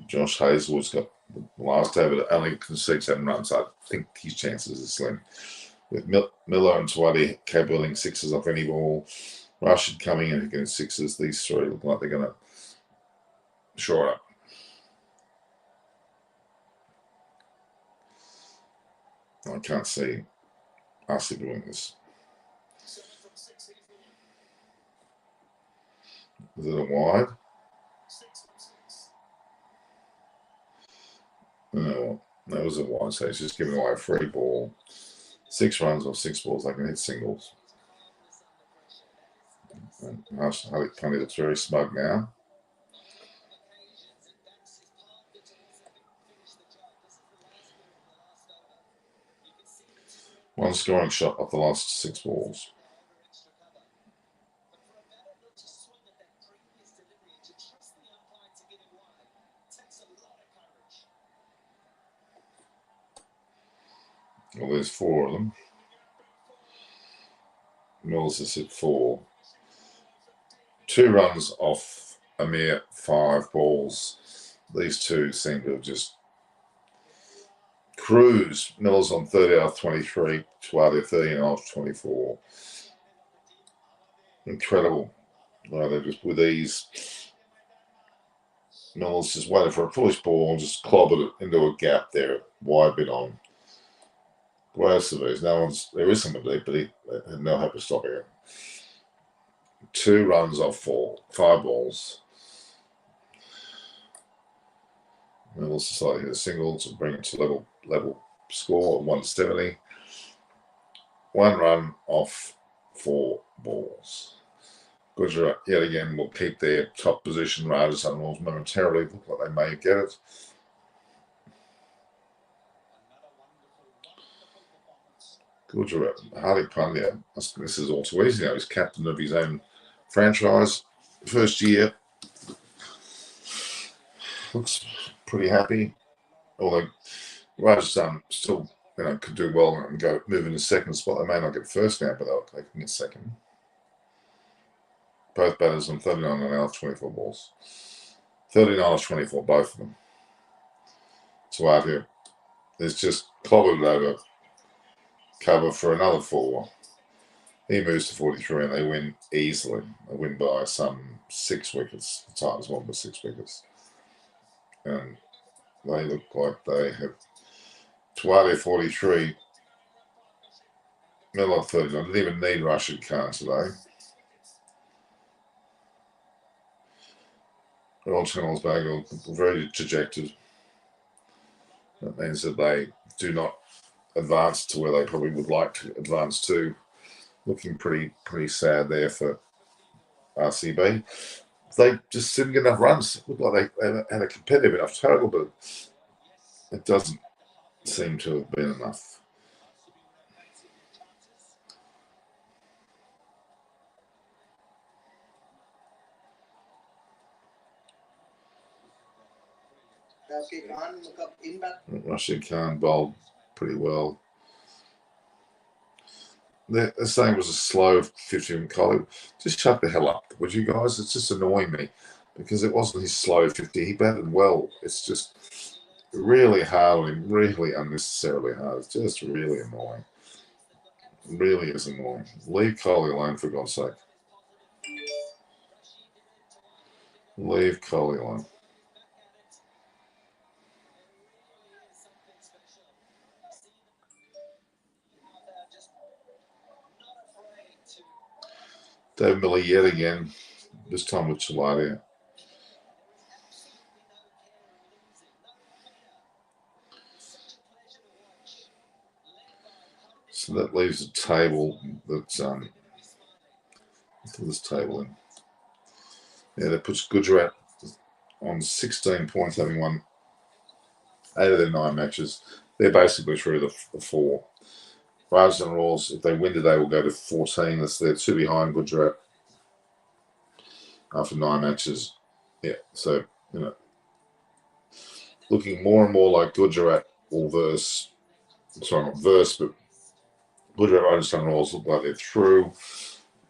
Josh Hazlewood's got the last over to only concede 7 runs. I think his chances are slim. With Miller and Tawadi capable of 6s off any ball, Rashid coming in against 6s, these 3 look like they're going to shore up. I can't see RCB doing this. Is it a wide? No, that was a wide. So it's just giving away a free ball. 6 runs or 6 balls. I can hit singles. Hardik Pandya looks very smug now. One scoring shot off the last 6 balls. Well, there's 4 of them. Mills has hit 4. 2 runs off a mere 5 balls. These 2 seem to have just cruised. Mills on 30 out of 23, Tawadi 13 out of 24. Incredible. Well, they're just with ease. Mills just waited for a foolish ball and just clobbered it into a gap there, wide bit on. Great service. There is someone deep, but he had no hope of stopping it. 2 runs off 5 balls. Mills decided to hit a single to bring it to level score of 170. 1 run off 4 balls. Gujarat yet again will keep their top position. Rajasthan Royals momentarily look like they may get it. Gujarat, Hardik Pandya, this is all too easy now. He's captain of his own franchise. First year. Looks pretty happy. Although Rajasthan still could do well and move in the second spot. They may not get first now, but they can get second. Both batters on 39 and out of 24 balls. 39 of 24, both of them. So out here, there's just clobbered it over cover for another 4. He moves to 43 and they win easily. They win by some 6 wickets. The Titans won by 6 wickets. And they look like they have Tawadi 43, Miller 39. Didn't even need Rashid Khan today. All channels back are very dejected. That means that they do not advance to where they probably would like to advance to. Looking pretty sad there for RCB. They just didn't get enough runs. It looked like they had a competitive enough total, but it doesn't seem to have been enough. Rashid Khan bowled pretty well. they're saying it was a slow 50 from Collie. Just shut the hell up, would you guys? It's just annoying me because it wasn't his slow 50. He batted well. It's just really hard on him, really unnecessarily hard. It's just really annoying. It really is annoying. Leave Collie alone, for God's sake. Leave Collie alone. Dave Miller yet again, this time with Chaladia. So that leaves a table that's put this table in. Yeah, that puts Gujarat on 16 points, having won 8 of their 9 matches. They're basically through the 4. Rajasthan Royals, if they win today, will go to 14. They're 2 behind Gujarat after 9 matches. Yeah, so, you know, looking more and more like Gujarat will verse, sorry, not verse, but Gujarat Rajasthan Royals look like they're through.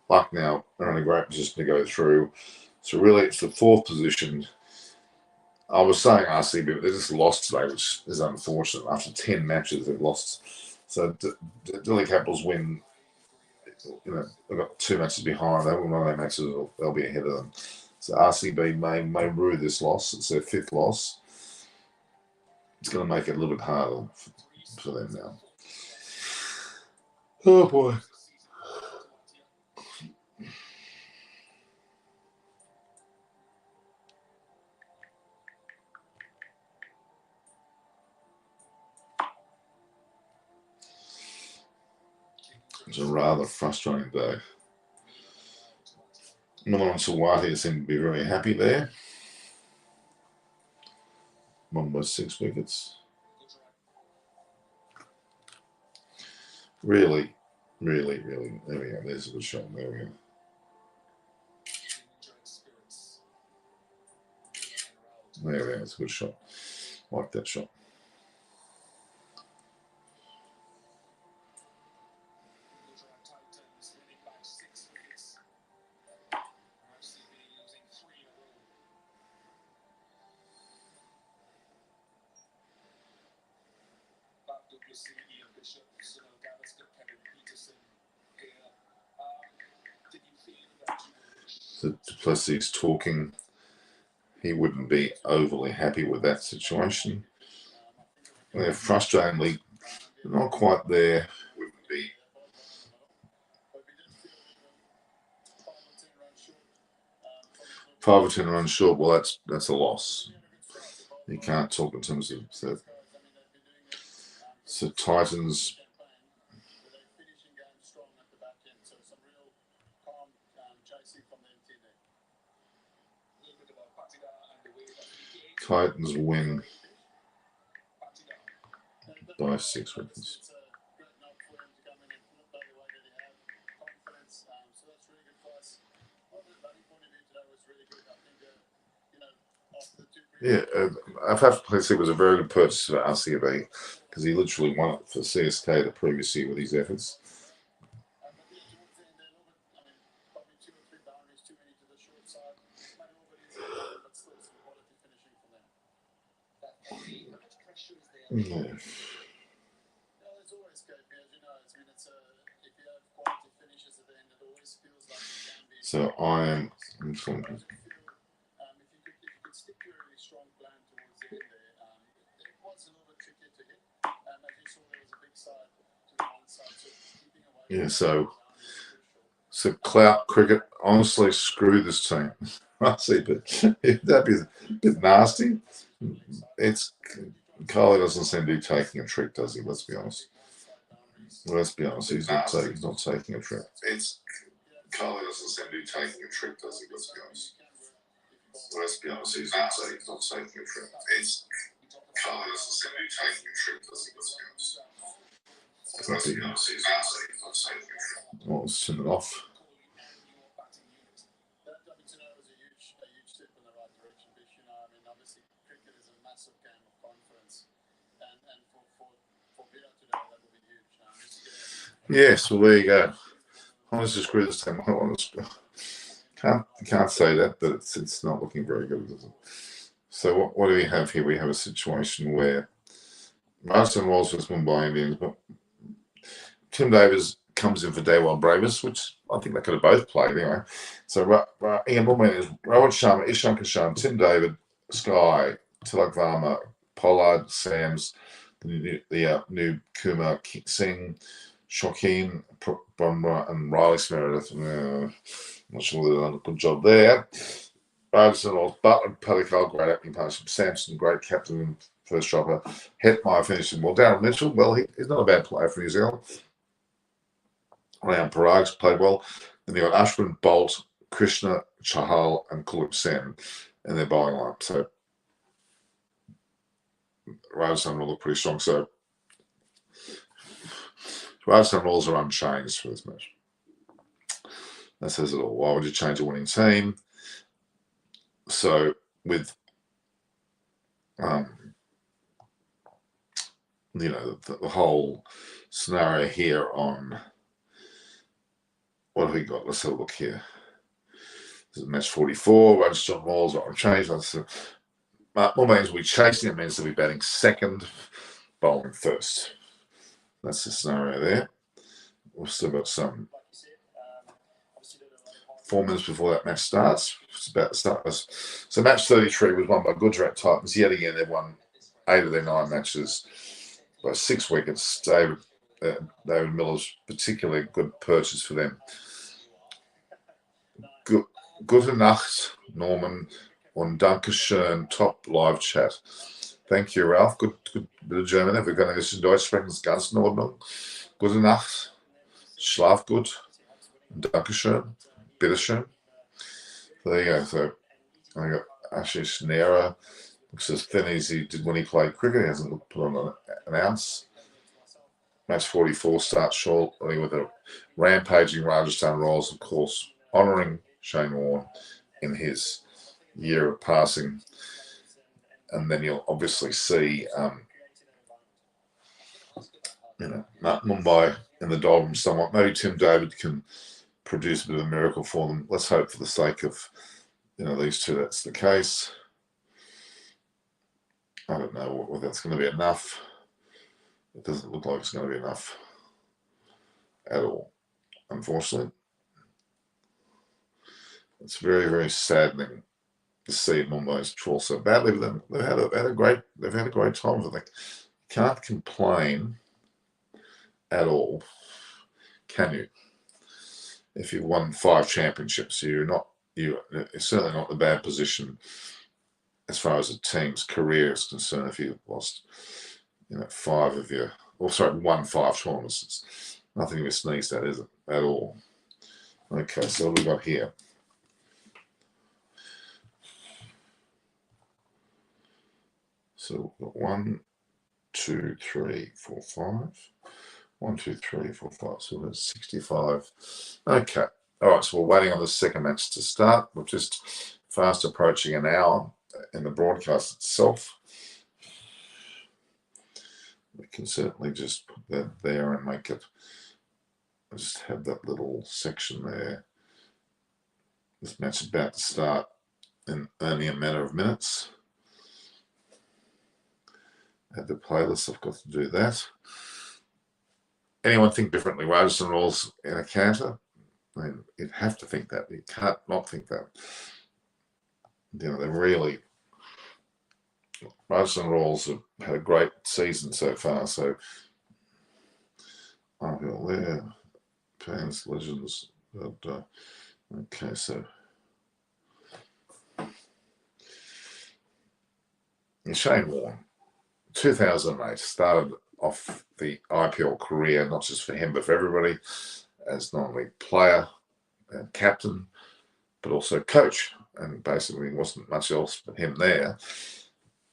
Lucknow are in a great position to go through. So really, it's the 4th position. I was saying RCB, but they just lost today, which is unfortunate. After 10 matches, they've lost. So Delhi Capitals win. You know, they've got 2 matches behind. They win one of their matches, they'll be ahead of them. So RCB may rue this loss. It's their 5th loss. It's going to make it a little bit harder for them now. Oh boy. It's a rather frustrating day. Norman Sawati seemed to be very happy there. Mumbai 6 wickets. Really. There we go. There's a good shot. There we go. There we go. It's a good shot. Like that shot. So Duplessis talking. He wouldn't be overly happy with that situation. They're frustratingly not quite there. Wouldn't be. 5 or 10 runs short. Well, that's a loss. You can't talk in terms of so Titans. Titans win by 6 wickets. Yeah, I have to say it was a very good purchase for RCB because he literally won it for CSK the previous year with his efforts. Yeah. So I am. Yeah, so clout cricket, honestly, screw this team. I see, but that'd be a bit nasty. It's Carly doesn't seem to be taking a trick, does he? Let's be honest. He's not taking a trick. It's Carly doesn't seem to be taking a trick, does he? Let's be honest. He's not taking a trick. It's Carly doesn't seem to be taking a trick, does he? Let's be honest. Well, let's turn it off. Yes, well, there you go. Honest as good as time. Can't say that, but it's not looking very good, is it? So what do we have here? We have a situation where Rajasthan Royals versus Mumbai Indians, but Tim Davis comes in for Dewar Bravers, which I think they could have both played anyway. So Mumbai Indians, Rohit Sharma, Ishan Kishan, Tim David, Sky, Tilak Varma, Pollard, Sams, the new Kumar Singh, Shokeen, Brumra, and Riley Meredith. Not sure they've done a good job there. Rajasthan Royals, Butler, Patikal, great acting partnership. Sampson, great captain and first dropper. Hetmeyer finishing well. Darren Mitchell, well, he's not a bad player for New Zealand. Rayan Parag's played well. Then you've got Ashwin, Bolt, Krishna, Chahal, and Kulip Sen in their bowling line. So Rajasthan will look pretty strong. So Rajasthan Royals are unchanged for this match. That says it all. Why would you change a winning team? So with the whole scenario here on what have we got? Let's have a look here. This is match 44. Rajasthan Royals are unchanged. What means we're chasing it means they'll be batting second, bowling first. That's the scenario there. We've still got some 4 minutes before that match starts. It's about to start. So match 33 was won by Gujarat Titans. Yet again, they've won 8 of their 9 matches by 6 wickets. David Miller's particularly good purchase for them. Gute Nacht, Norman, und Dankeschön, top live chat. Thank you, Ralph. Good bit of German. If we're going to listen to Deutsch sprechen, ist ganz in Ordnung. Gute Nacht, schlaf gut, Dankeschön, bitteschön. So there you go. So I got Ashish Nehra. Looks as thin as he did when he played cricket. He hasn't put on an ounce. Match 44 starts shortly with a rampaging Rajasthan Royals, of course, honouring Shane Warne in his year of passing. And then you'll obviously see, Mumbai in the doldrums somewhat. Maybe Tim David can produce a bit of a miracle for them. Let's hope for the sake of, these two, that's the case. I don't know whether that's going to be enough. It doesn't look like it's going to be enough at all, unfortunately. It's very, very saddening to see Mumbai's trawl so badly, but they've had a great time with it. They can't complain at all, can you? If you've won 5 championships, you're certainly not in a bad position as far as a team's career is concerned. If you've lost, won 5 tournaments, it's nothing to be sneezed at, is it? At all. Okay, so what have we got here? So we've got 1, 2, 3, 4, 5. 1, 2, 3, 4, 5. So that's 65. Okay. All right. So we're waiting on the second match to start. We're just fast approaching an hour in the broadcast itself. We can certainly just put that there and make it. Just have that little section there. This match is about to start in only a matter of minutes. Add the playlist. I've got to do that. Anyone think differently? Rajasthan Royals in a canter? I mean, you'd have to think that. You can't not think that. They're really. Rajasthan Royals have had a great season so far. So, I feel there. Fans, legends. But, okay, so. Shane Warne, 2008, started off the IPL career, not just for him, but for everybody, as not only player and captain, but also coach. And basically, wasn't much else but him there.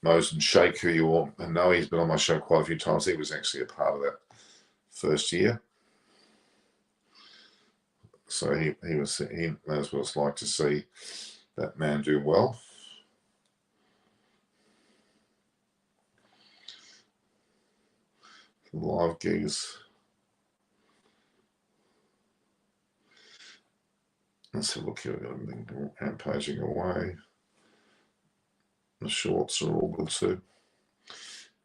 Mosen Sheikh, who you all know, he's been on my show quite a few times. He was actually a part of that first year. So he knows what it's like to see that man do well. Live gigs. Let's have a look here. We've got everything rampaging away. The shorts are all good too.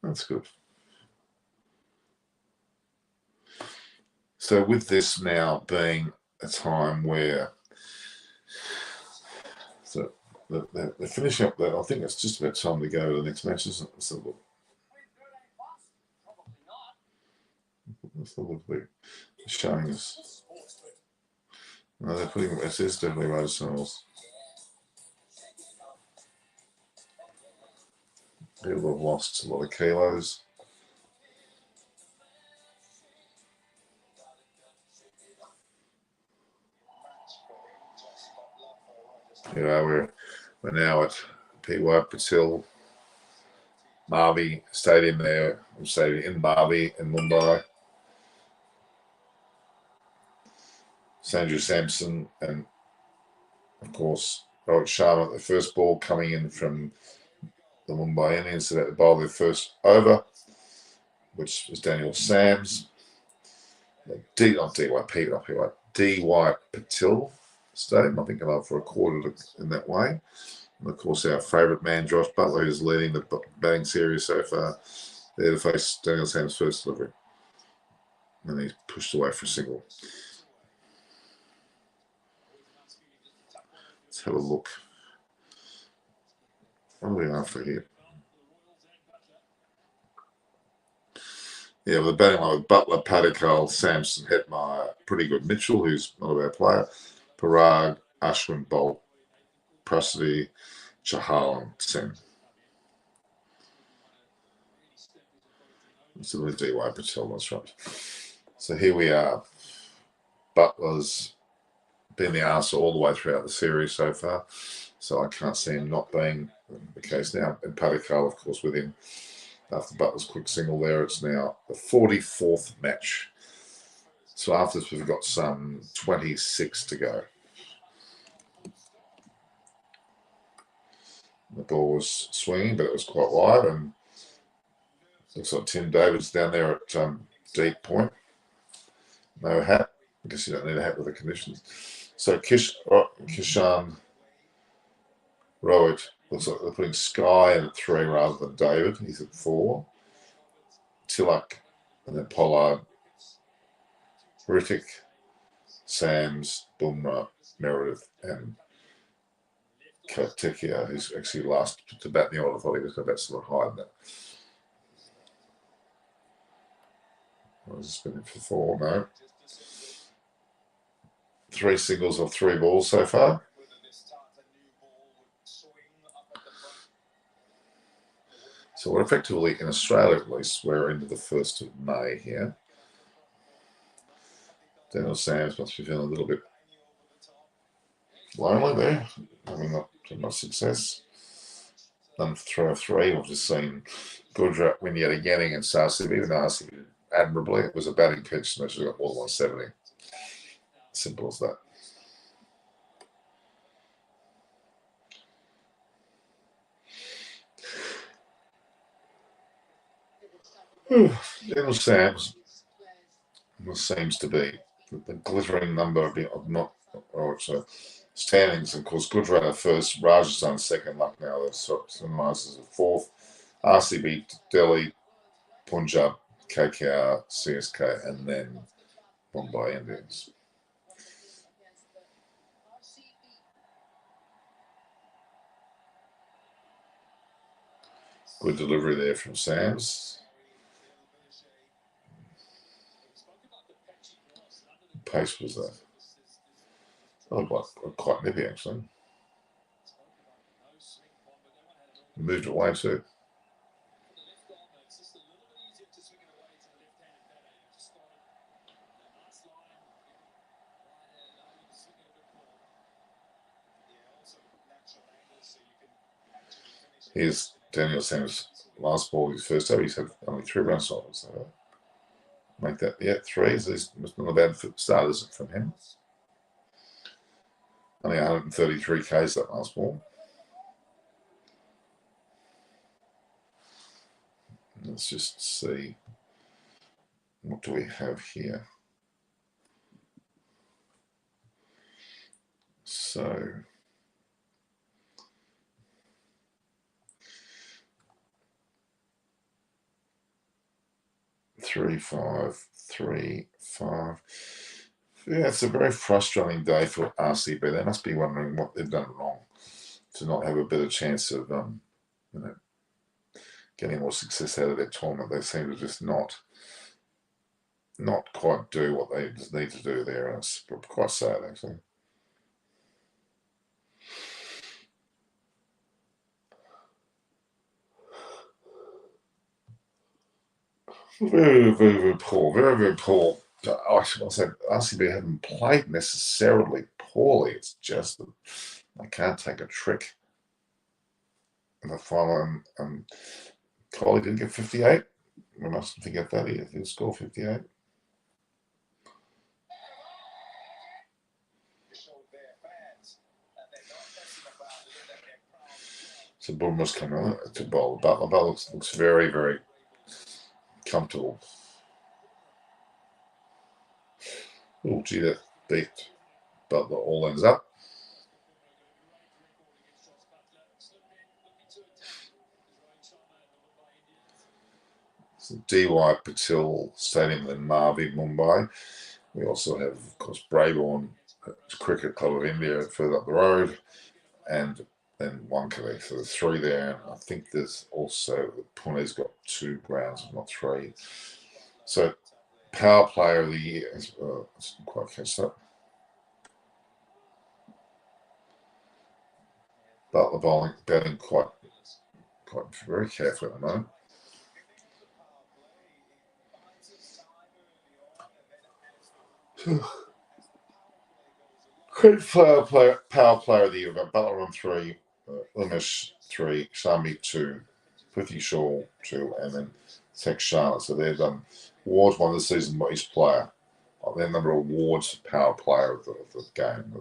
That's good. So with this now being a time where they're finishing up that, I think it's just about time to go to the next match, isn't it? Let's have a look. Let's have a look. They're showing us. No, they're putting, it says definitely RAJASTHAN. People have lost a lot of kilos. You know, we're now at PATIL MAVI Stadium there. Stadium in MAVI in Mumbai. Sanju Samson and, of course, Rohit Sharma, the first ball coming in from the Mumbai Indians about to bowl their first over, which was Daniel Sams. Not DY Patil Stadium. I think I've recorded it in that way. And of course, our favourite man, Josh Butler, who's leading the batting series so far, there to face Daniel Sams' first delivery. And he's pushed away for a single. Let's have a look. What are we after here? Yeah, with the batting line with Butler, Patil, Samson, Hetmeyer, pretty good. Mitchell, who's not a bad player, Parag, Ashwin, Bolt, Prasadi, Chahal, and Sen. So the DY Patel, that's right. So here we are. Butler's been the answer all the way throughout the series so far. So I can't see him not being the case now. And Patil, of course, with him. After Butler's quick single there, it's now the 44th match. So after this, we've got some 26 to go. The ball was swinging, but it was quite wide. And looks like Tim David's down there at deep point. No hat. I guess you don't need a hat with the conditions. So Kishan Rohit, looks like they're putting Sky in at 3 rather than David. He's at 4. Tilak, and then Pollard, Hrithik, Sams, Bumrah, Meredith, and Kartikeya, who's actually last to bat in the order. I thought he was going to bat somewhat higher than that. I was just been in for 4, no. 3 singles of 3 balls so far. So we're effectively, in Australia at least, we're into the 1st of May here. Daniel Sams must be feeling a little bit lonely there, having not had much success. None throw 3. We've just seen Gujarat win yet again against RCB, even though RCB did admirably. It was a batting pitch, and they should have got more than 170. Simple as that. Daniel Sams seems to be the glittering number of not standings. Of course, Gujarat are first, Rajasthan second, Lucknow the Sunrisers are 4th, RCB, Delhi, Punjab, KKR, CSK, and then Mumbai Indians. Good delivery there from Sams. Pace was that. Oh, quite nippy actually. Moved away too. Here's Daniel Sams' last ball, his first over. He's had only 3 runs on it. So make that, 3. So it's not a bad start, is it, from him? Only 133 Ks that last ball. Let's just see. What do we have here? So three, 5, 3, 5. Yeah, it's a very frustrating day for RCB. They must be wondering what they've done wrong to not have a better chance of, getting more success out of their tournament. They seem to just not quite do what they just need to do there. And it's quite sad, actually. Very, very, very poor. Very, very poor. I should say RCB haven't played necessarily poorly. It's just that they can't take a trick in the final. Coley didn't get 58. We mustn't forget that. He did score 58. So Boomer's coming on to bowl. Butler looks very, very comfortable. Oh, gee, that beat Butler all ends up. So DY Patil Stadium in MAVI, Mumbai. We also have, of course, Brabourne Cricket Club of India further up the road, and then Wankhede. So there's 3 there. And I think there's also Pune's got 2 grounds, not 3. So power player of the year. I didn't quite catch that. Butler batting quite very carefully at the moment. Power player of the year. We've got Butler on 3, Umesh 3, Shami 2, Prithvi Shaw 2, and then Tek Sharma. So they've done awards won this season by each player. Their number of awards for power player of the game.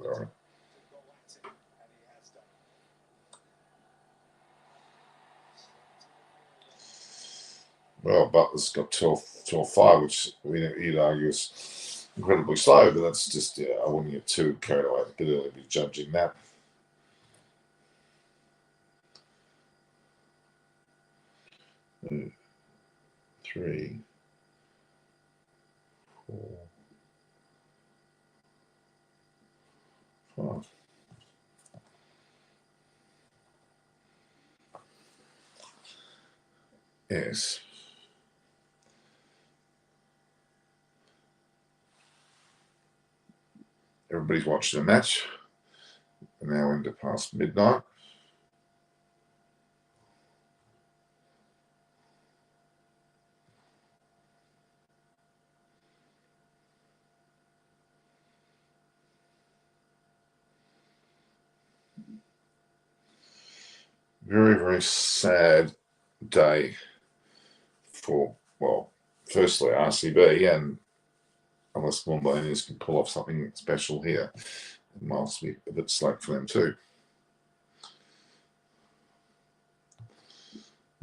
Well, Butler's got 12-5, which you'd argue is incredibly slow, but that's just, I wouldn't get too carried away. It's a bit early to be judging that. Mm. 3, 4, 5. Yes. Everybody's watching the match. We're now into past midnight. Very, very sad day for, well, firstly RCB, and unless Mumbai Indians can pull off something special here, it must be a bit slack for them too.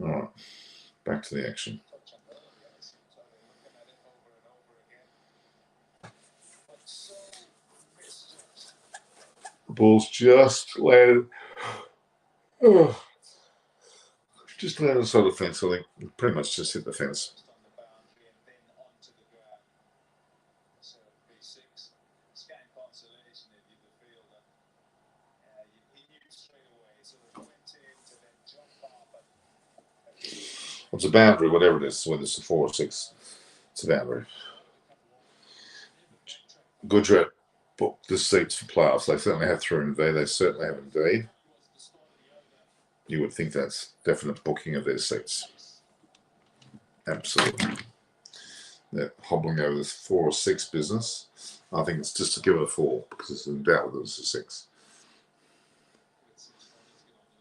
All right, back to the action. The ball's just landed. Just landed inside the fence. I think pretty much just hit the fence. It's a boundary, whatever it is, whether it's a 4 or 6, it's a boundary. Gujarat booked the seats for playoffs. They certainly have through in V. They certainly have indeed. You would think that's definite booking of their seats. Absolutely. They're hobbling over this 4 or 6 business. I think it's just to give it a 4 because it's in doubt whether it's a 6.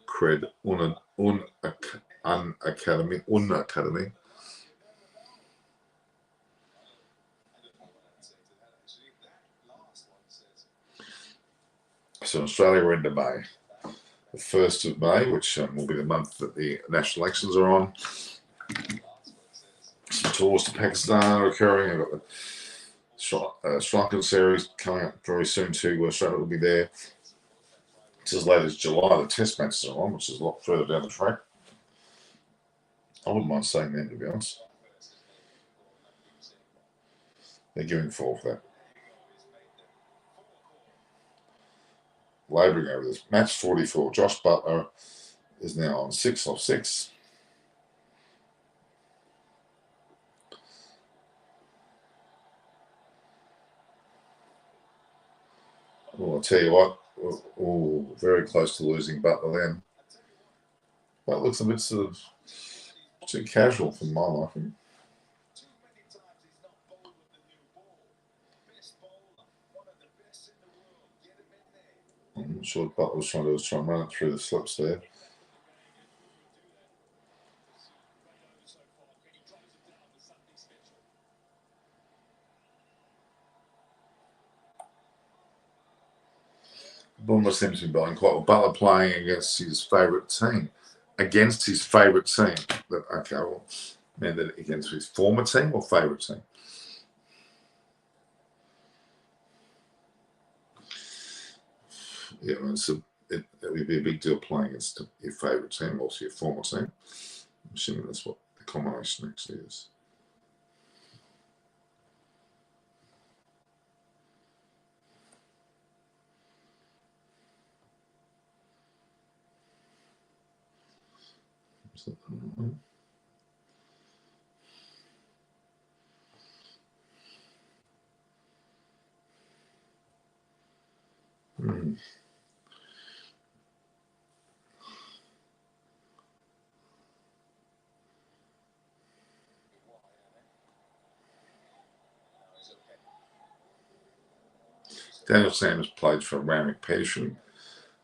Cred Academy. So in Australia, we're into May. The 1st of May, which will be the month that the national elections are on. Some tours to Pakistan are occurring. I've got the Sri Lankan series coming up very soon too. Australia will be there. It's as late as July. The test matches are on, which is a lot further down the track. I wouldn't mind seeing them, to be honest. They're giving 4 for that. Labouring over this. Match 44. Josh Butler is now on 6 off 6. Well, I'll tell you what. Oh, very close to losing Butler then. That looks a bit sort of too casual for my liking. I'm not sure what Butler was trying to do, was trying to run it through the slips there. Bummer seems to be bowling quite well. Butler playing against his favourite team. Against his favourite team. Okay, well, man, that against his former team or favourite team? Yeah, it would be a big deal playing against your favourite team, also your former team. I'm assuming that's what the combination actually is. Daniel Sanders played for Ramek Peterson.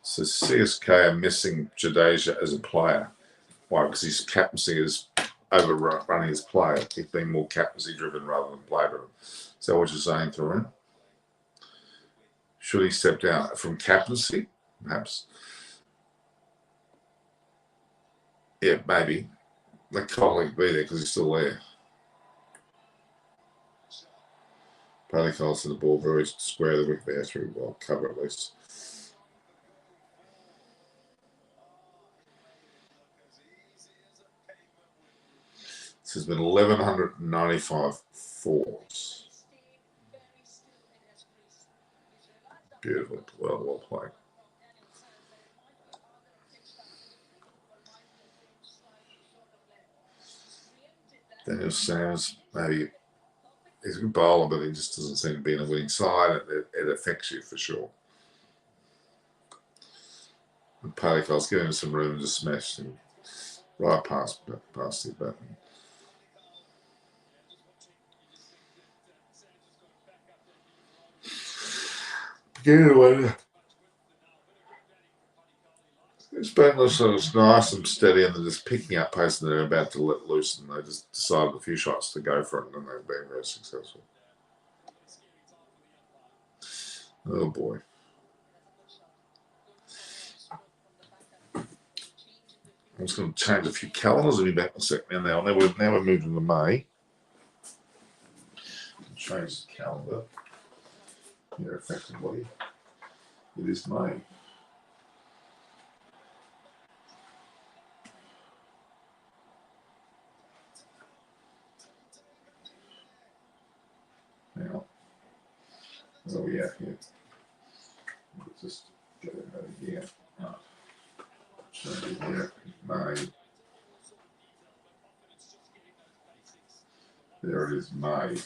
So CSK are missing Jadeja as a player. Why? Because his captaincy is overrunning his player. He's been more captaincy driven rather than play driven. Is that what you're saying, Tarun? Should he step down from captaincy? Perhaps. Yeah, maybe. Let Coley be there because he's still there. PATIL to the ball very square of the wicket there through cover at least. This has been 1,195 fours. Beautiful. Well played. Daniel Sanders, maybe he's a good bowler, but he just doesn't seem to be in a winning side. It affects you for sure. And PATIL's giving him some room to smash him right past his bat. Anyway, it's been sort of nice and steady, and they're just picking up pace, and they're about to let loose, and they just decided a few shots to go for it, and they've been very successful. Oh boy. I'm just going to change a few calendars. I'll be back in a second. Now we're moved into May. Change the calendar. Yeah, effectively, it is May. Now, where are we at here? Let's just get it out of here. Right. Change it here. May. There it is, May.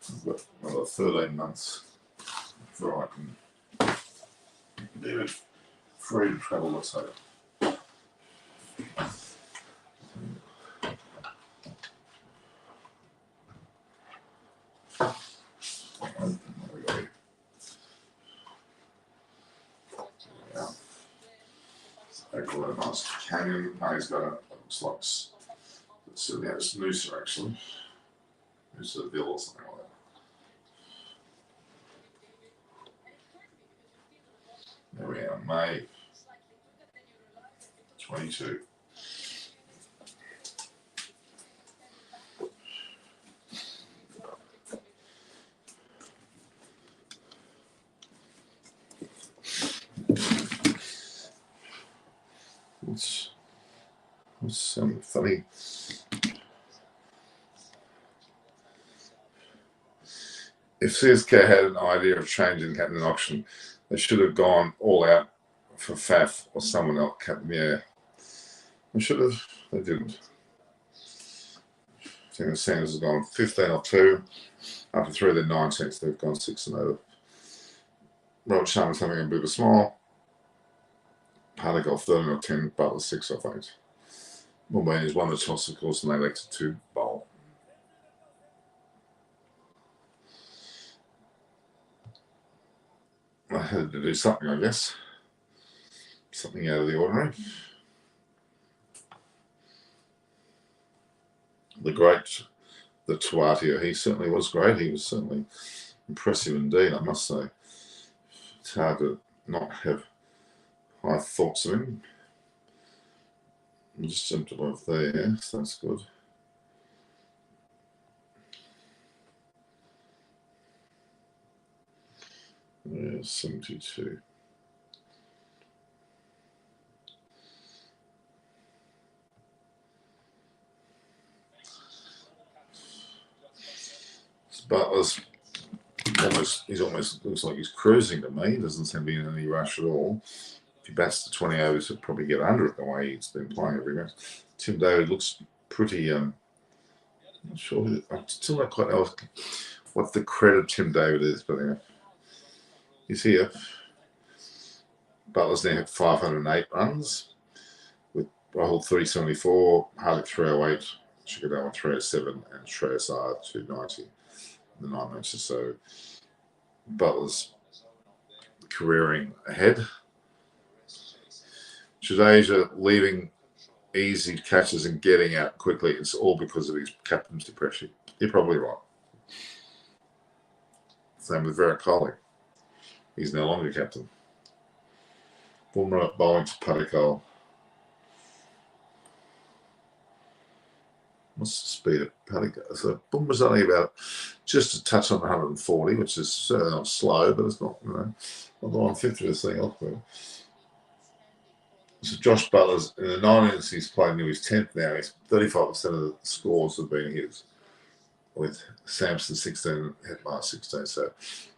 I've got another 13 months before I can be a bit free to travel, let's say. April, a nice canyon. May's got it looks like it's Noosa actually. Noosa Ville or something like that. There we are, May 22. What's funny? If CSK had an idea of changing captain option, they should have gone all out for Faf or someone else. Yeah, they should have. They didn't. I think Sanders has gone 15 or 2. After 3 of their 9 sets, they've gone 6-0. Robert Sharma's having a bit of a smile. PATIL 13 or 10, Butler 6 or 8. MUMBAI has won the toss, of course, and they elected to bowl. I had to do something, I guess. Something out of the ordinary. The great, the Tuatia, he certainly was great. He was certainly impressive indeed, I must say. It's hard to not have high thoughts of him. I just jumped above there, so that's good. Yeah, 72. Butler's he's almost looks like he's cruising to me. He doesn't seem to be in any rush at all. If he bats the 20 overs, he'll probably get under it the way he's been playing every match. Tim David looks pretty. Not sure. I still don't quite know what the credit of Tim David is, but anyway, he's here. Butler's now had 508 runs with Rahul 374, Hardik 308, Chikadawa 307, and Shreyas Iyer 290 in the 9 matches. So Butler's careering ahead. Jadeja leaving easy catches and getting out quickly. It's all because of his captain's depression. You're probably right. Same with Virat Kohli. He's no longer captain. Bumrah bowling to PATIL. What's the speed of PATIL? So Bumrah's only about just a touch on 140, which is certainly not slow, but it's not, not the 150 this thing off. So Josh Butler's in the 9 innings he's played near his 10th now. He's 35% of the scores have been his, with Sampson 16 and Hetmar 16. So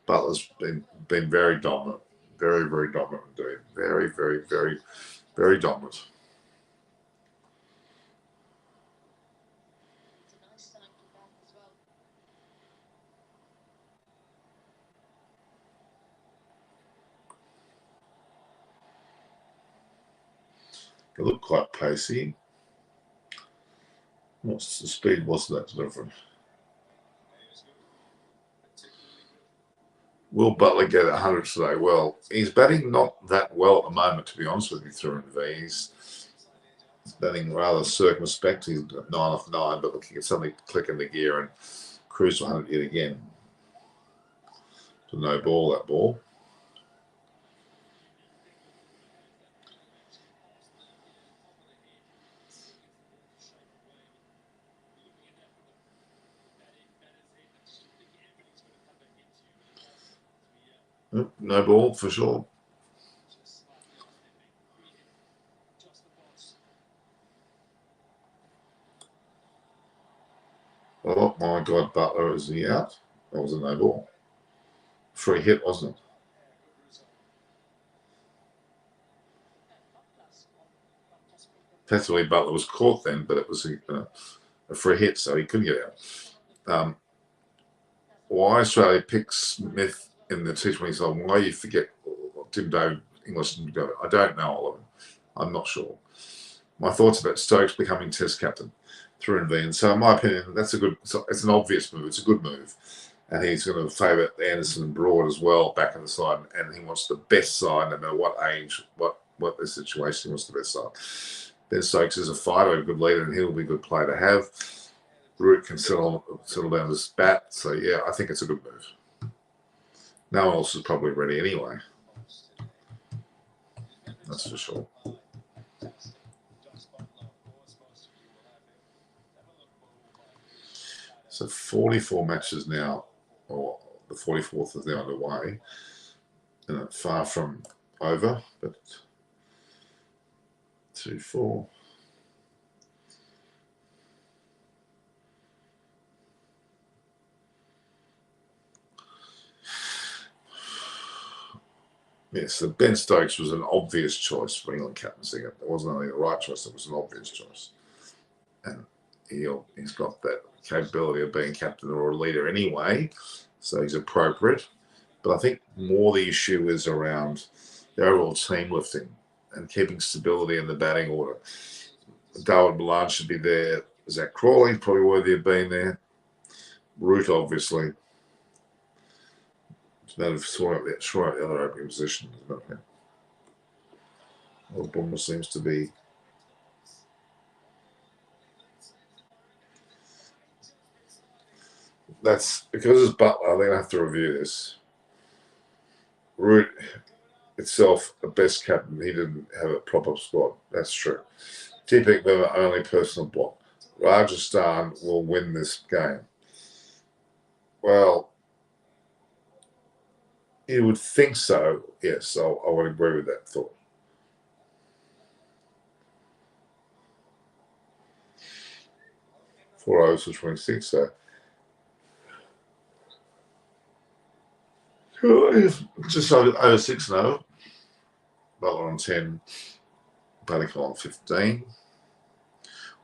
Butler's been very dominant, very, very dominant indeed. Very, very, very, very dominant. It looked quite pacey. What's the speed wasn't that different? Will Butler get 100 today? Well, he's batting not that well at the moment, to be honest with you, through and V. He's batting rather circumspect. He's 9 off 9, but looking at something click in the gear and cruise to 100 yet again. To no ball, that ball. No ball for sure. Oh my God, Butler, is he out? That was a no ball. Free hit, wasn't it? Effectively, Butler was caught then, but it was a free hit, so he couldn't get out. Why Australia picks Smith in the T20 side? Why you forget Tim David, English, and David? I don't know all of them. I'm not sure. My thoughts about Stokes becoming Test captain through and V. And so, in my opinion, it's an obvious move. It's a good move. And he's going to favour Anderson and Broad as well back in the side. And he wants the best side, no matter what age, what the situation, he wants the best side. Ben Stokes is a fighter, a good leader, and he'll be a good player to have. Root can settle down his bat. So, yeah, I think it's a good move. No one else is probably ready anyway. That's for sure. So 44 matches now, or the 44th is now underway, and it's far from over, but 2-4. Yes, so Ben Stokes was an obvious choice for England captaincy. It wasn't only the right choice, it was an obvious choice. And he's got that capability of being captain or a leader anyway, so he's appropriate. But I think more the issue is around the overall team lifting and keeping stability in the batting order. David Milan should be there. Zach Crawley's probably worthy of being there. Root, obviously. It's a matter of sorting out the other opening position. Well, Bummer seems to be. That's because it's Butler. I think I have to review this. Root itself, the best captain, he didn't have a proper squad. That's true. Tipik Verma only personal block. Rajasthan will win this game. Well, you would think so. Yes, I would agree with that thought. 4 overs for 26. So just over 6-0. Butler on 10. PATIL on 15.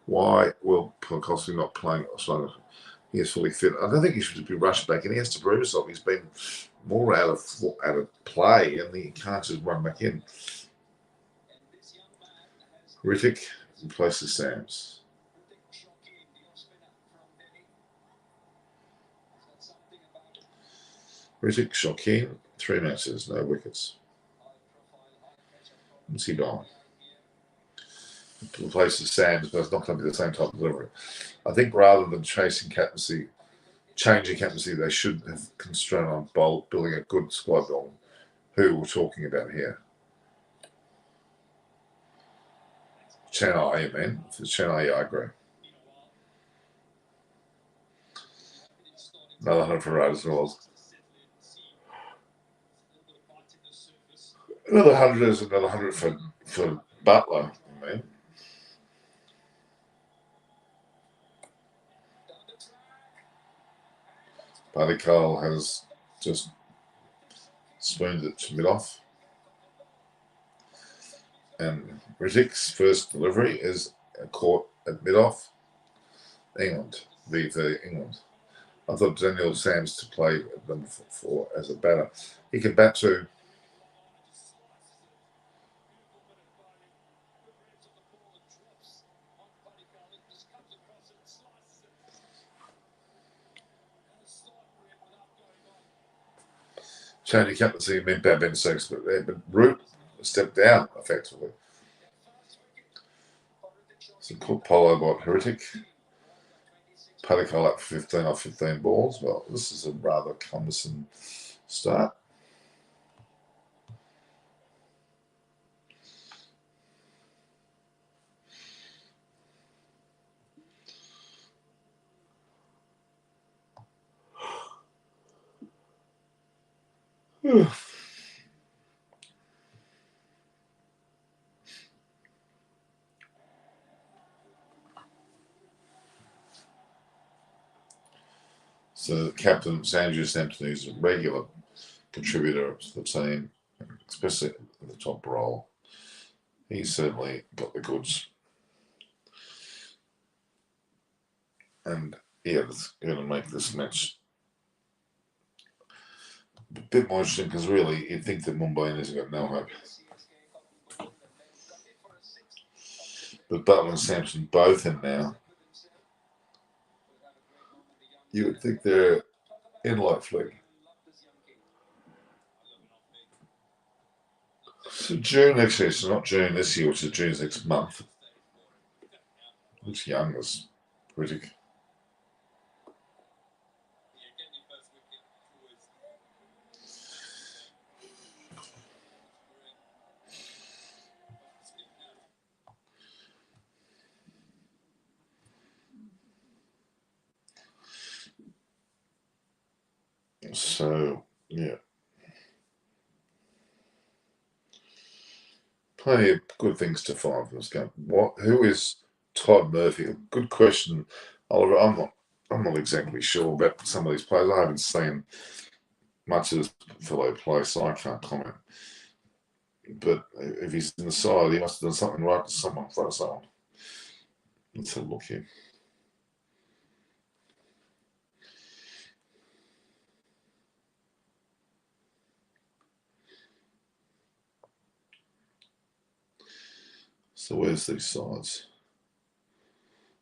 Why will Pelkowski not playing as long as he is fully fit? I don't think he should be rushed back in. He has to prove himself. He's been more out of play, and he can't just run back in. Rittick replaces Sams. Rittick, Shokeen, 3 matches, no wickets. What's he done? Replaces Sams, but it's not going to be the same type of delivery. I think rather than changing captaincy, they should have constrained on building a good squad on who we're talking about here. Channel A, man. For Channel A, I agree. Another 100 for RAJASTHAN. Another 100 is another 100 for Butler, man. PATIL has just spooned it to mid-off. And Rittick's first delivery is caught at mid-off. England, v England. I thought Daniel Sams to play at number 4 as a batter. He can bat too. Change captaincy meant bad Ben Stokes, but Root stepped down effectively. So put Polo bot Rittick. PATIL up for 15 off 15 balls. Well, this is a rather cumbersome start. So Captain Sanju Sampson is a regular contributor to the team, especially in the top role. He's certainly got the goods. And yeah, that's going to make this match a bit more interesting because really you'd think that Mumbai has got no hope. But Butler and Sampson both in now. You would think they're in light fleet. So June next year, so not June this year, which is June next month. Looks young as Rittick. So yeah. plenty of good things to find from this game. Who is Todd Murphy? Good question, Oliver. I'm not exactly sure about some of these players. I haven't seen much of this fellow play, so I can't comment. But if he's in the side, he must have done something right to someone for someone. Let's have a look here. So where's these sides?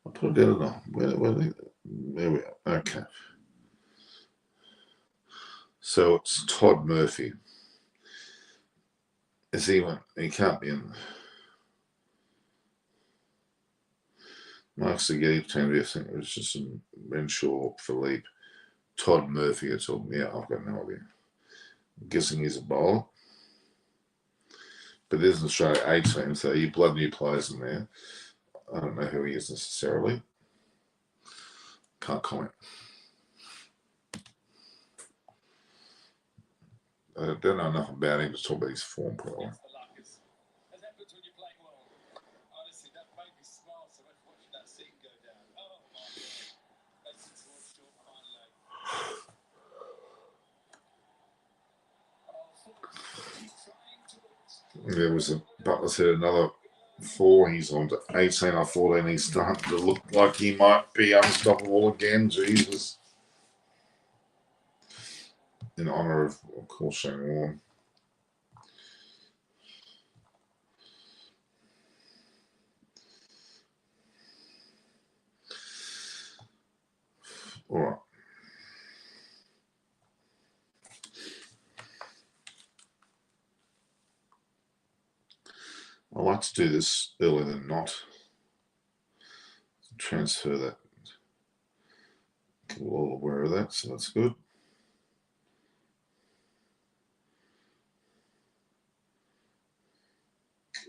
I put it down now. There we are. Okay. So it's Todd Murphy. Is he can't be in. Mark Seghetti, Tandy, I think it was just some Renshaw, Philippe, Todd Murphy. It's all. Yeah, I've got no idea. I'm guessing he's a bowler. But there's an Australia A team, so you blood new players in there. I don't know who he is necessarily. Can't comment. I don't know enough about him to talk about his form probably. There was a Butler's hit another 4. He's on to 18 or 14. He's starting to look like he might be unstoppable again. Jesus. In honour of course, Shane Warne. All right. I like to do this earlier than not. Transfer that. We're all aware of that, so that's good.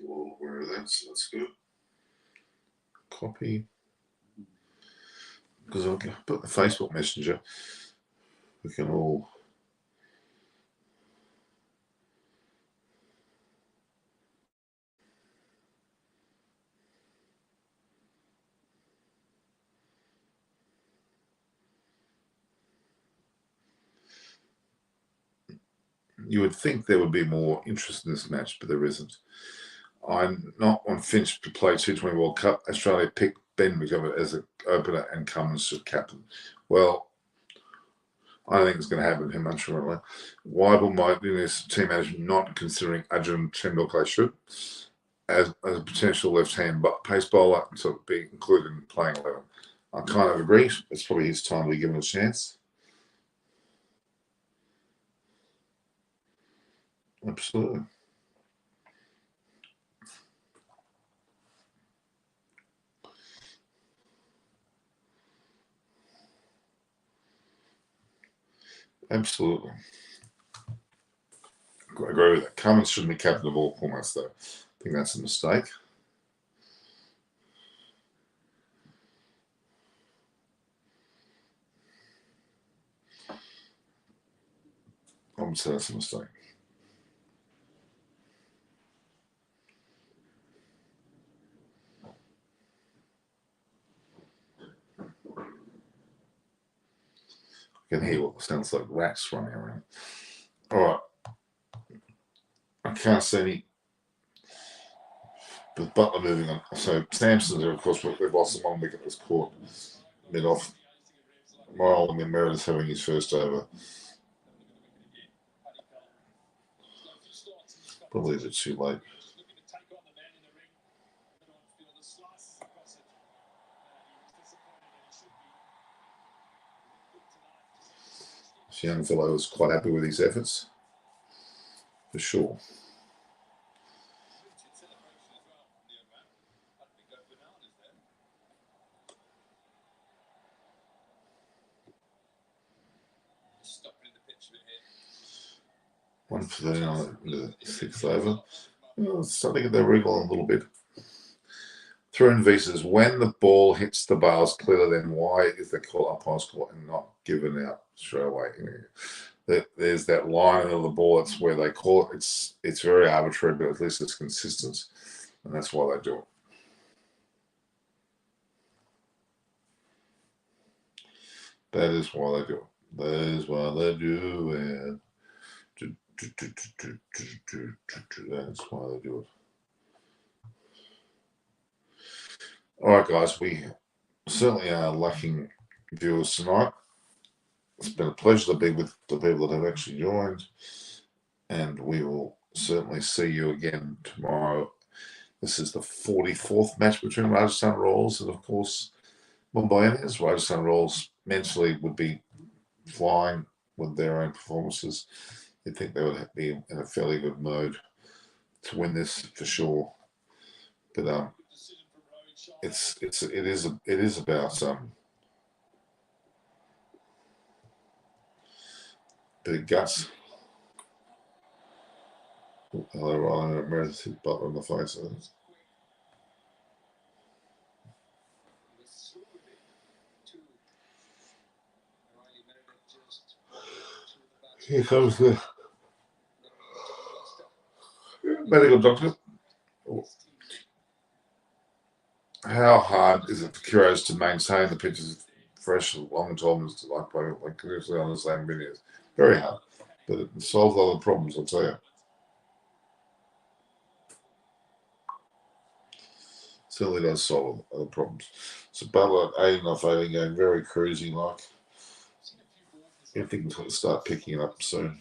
We're all aware of that, so that's good. Copy. Because I'll put the Facebook Messenger. We can all. You would think there would be more interest in this match, but there isn't. I'm not on Finch to play T20 World Cup. Australia picked Ben McDermott as an opener and Cummins as captain. Well, I don't think it's going to happen him, unfortunately. Weibel might, in his team management, not considering Arjun Tendulkar should as a potential left-hand pace bowler to be included in playing 11. I kind of agree. It's probably his time to be given a chance. Absolutely. Absolutely. I agree with that. Cummins shouldn't be captain of all formats, though. I think that's a mistake. I would say that's a mistake. I can hear what sounds like rats running around. All right. I can't see any. With Butler moving on. So Sampson's, of course, they've lost him 1 wicket this court mid-off. Morrell and Meredith having his first over. Probably a bit too late. This young fellow was quite happy with his efforts, for sure. One for the 6th over. Well, it's starting to get their wriggle a little bit. Through visas, when the ball hits the bars clearly, then why is the call umpire's call and not given out straight away? there's that line of the ball. That's where they call it. It's very arbitrary, but at least it's consistent, and that's why they do it. That is why they do it. That is why they do it. That's why they do it. All right, guys, we certainly are lacking viewers tonight. It's been a pleasure to be with the people that have actually joined, and we will certainly see you again tomorrow. This is the 44th match between Rajasthan Royals and, of course, Mumbai Indians. Rajasthan Royals mentally would be flying with their own performances. You'd think they would be in a fairly good mode to win this for sure. But it is about bit of guts. Hello, Ryan. Meredith hit Butler in the face. Here comes the medical doctor. How hard is it for curators to maintain the pitches fresh long time as like continuously on the same videos? Very hard, but it solves a lot of problems, I'll tell you. Certainly does solve other problems. So Butler 18 off 18 going very cruisy like. Everything's going to start picking it up soon.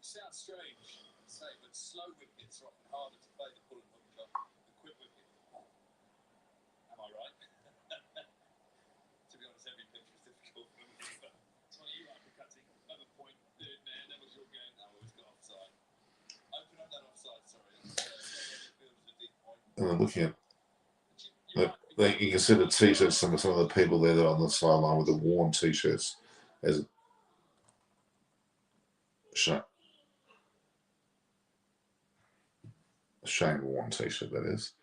Sounds strange to say, but slow wickets are often harder to play the pull and hook shot than quick wicket. Am I right? To be honest, every pitch was difficult for me. But it's one of you uppercutting. Another point, third man, that was your game. Now it's got offside. Open up that offside, sorry. And I'm looking at you can see the t-shirts, some of the people there that are on the sideline with the worn t-shirts as Shane worn t-shirt, that is.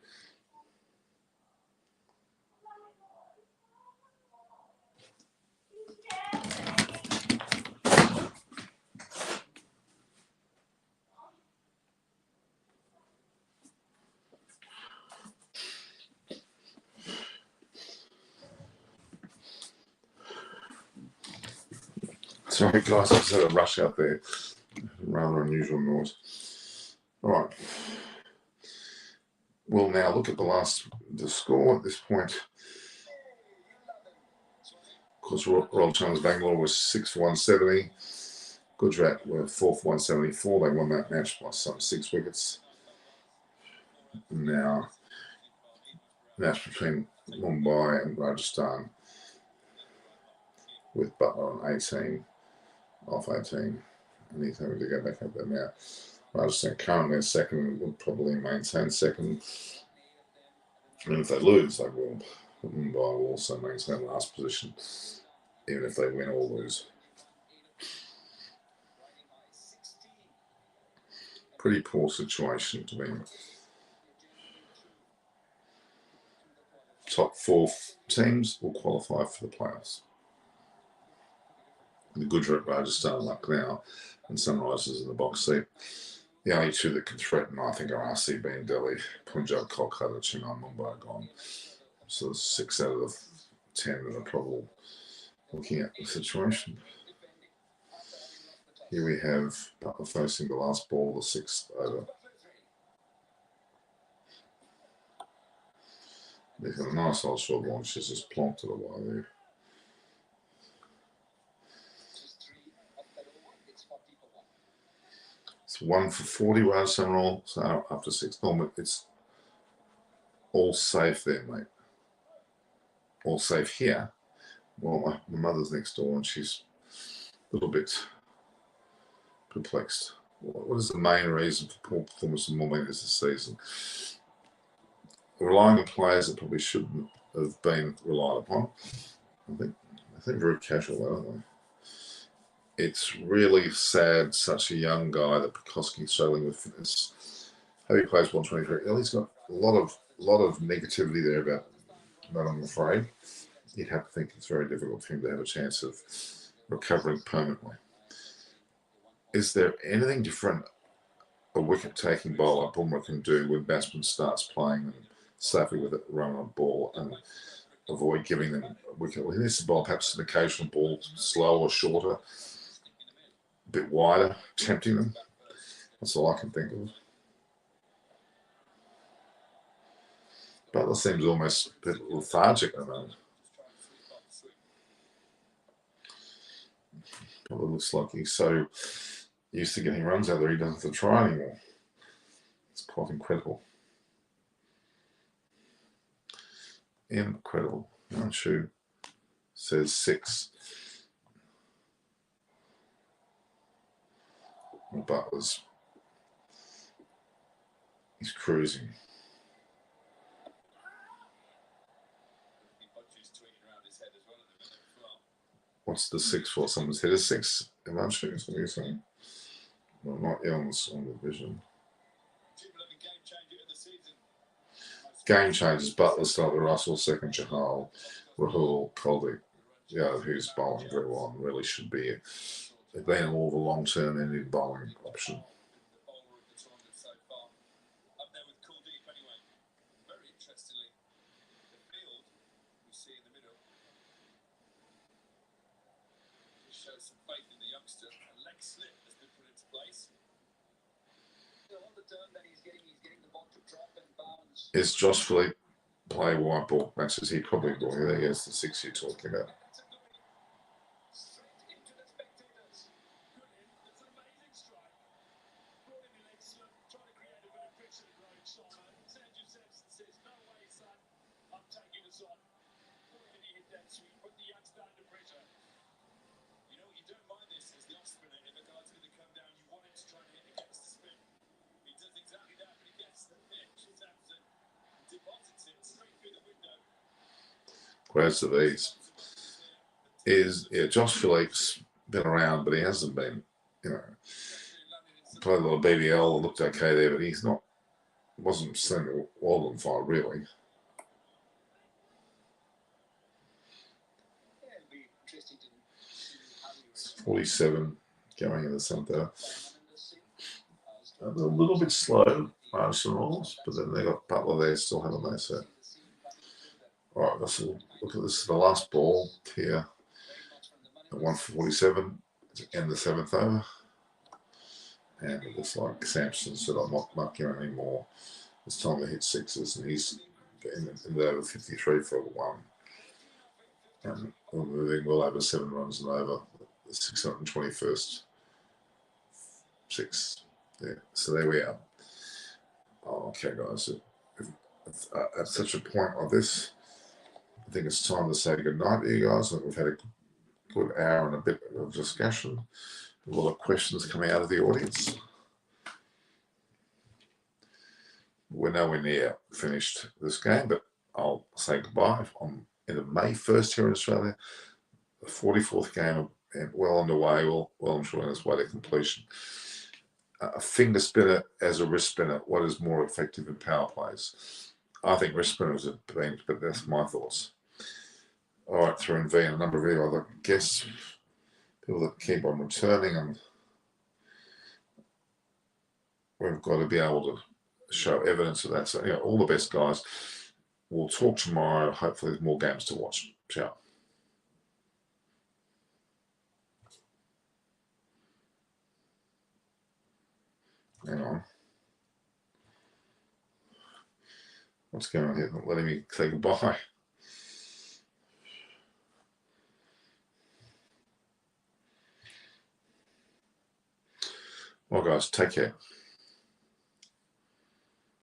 Sorry, guys, I just had a rush out there. Rather unusual noise. All right. We'll now look at the score at this point. Of course, Royal Challengers Bangalore was 6 for 170. Gujarat were 4 for 174. They won that match by some 6 wickets. Now, match between Mumbai and Rajasthan with Butler on 18 off 18. And he's having to go back up there now. Rajasthan currently second, would probably maintain second. And if they lose, they will. Mumbai will also maintain last position, even if they win or lose. Pretty poor situation to be in. Top 4 teams will qualify for the playoffs. The Gujarat, Rajasthan, Lucknow, and Sunrisers in the box seat. The only 2 that can threaten, I think, are RCB and Delhi. Punjab, Kolkata, Chennai, Mumbai are gone. So 6 out of the 10 that are probably looking at the situation. Here we have Butler facing the last ball, the 6th over. They've got a nice old short launch, just plonked it away there. It's 1 for 40 Rajasthan roll, so after 6 normal, it's all safe there, mate. All safe here. Well, my mother's next door and she's a little bit perplexed. What is the main reason for poor performance in Mumbai this season? Relying on players that probably shouldn't have been relied upon. I think very casual, aren't they? it's really sad, such a young guy that Pekoski's struggling with fitness. How he plays 123. Well, he's got a lot of negativity there about that, I'm afraid. You'd have to think it's very difficult for him to have a chance of recovering permanently. Is there anything different a wicket-taking bowler Bumrah can do when batsman starts playing safely with it, running on ball, and avoid giving them a wicket? Well, he needs to bowl perhaps an occasional ball slower or shorter, a bit wider, tempting them. That's all I can think of. Butler seems almost a bit lethargic at the moment. Probably looks like he's so used to getting runs out there, he doesn't have to try anymore. It's quite incredible. Incredible. Anshu says 6. Butler's, he's cruising. What's the 6 for? Someone's hit a 6. Anshu is what you're saying. Well, not Elms on the vision. Game changes. Butler started with Russell, second Chahal, Rahul, Kuldeep, who's bowling very well and really should be being more of a long-term ended bowling option. Some faith in the youngster. A leg slip has been put into place. Is Josh Philippe play white ball matches? He probably will. There he is, the 6 you're talking about. Whereas of these is Josh Philippe's been around, but he hasn't been, played a lot of BBL, looked okay there, but he's not, wasn't seen well on fire really. It's 47 going in the centre. A little bit slow, Arsenals, but then they got Butler there still, haven't they? So, all right, let's look at this. The last ball here at 147 to end the 7th over. And it looks like Sampson said, I'm not giving any more. It's time to hit 6s, and he's in the over 53 for a 1. And we're moving well over 7 runs and over the 621st 6. Yeah, so there we are. Oh, okay, guys. At such a point like this, I think it's time to say goodnight to you guys. We've had a good hour and a bit of discussion. A lot of questions coming out of the audience. We're nowhere near finished this game, but I'll say goodbye. I'm in the May 1st here in Australia. The 44th game well underway, well I'm sure on its way to completion. A finger spinner as a wrist spinner, what is more effective in power plays? I think wrist spinners have been, but that's my thoughts. All right, through in V and a number of you other guests, people that keep on returning, and we've got to be able to show evidence of that. So, all the best, guys. We'll talk tomorrow. Hopefully, there's more games to watch. Ciao. Hang on. What's going on here? Not letting me say goodbye. Well, guys, take care.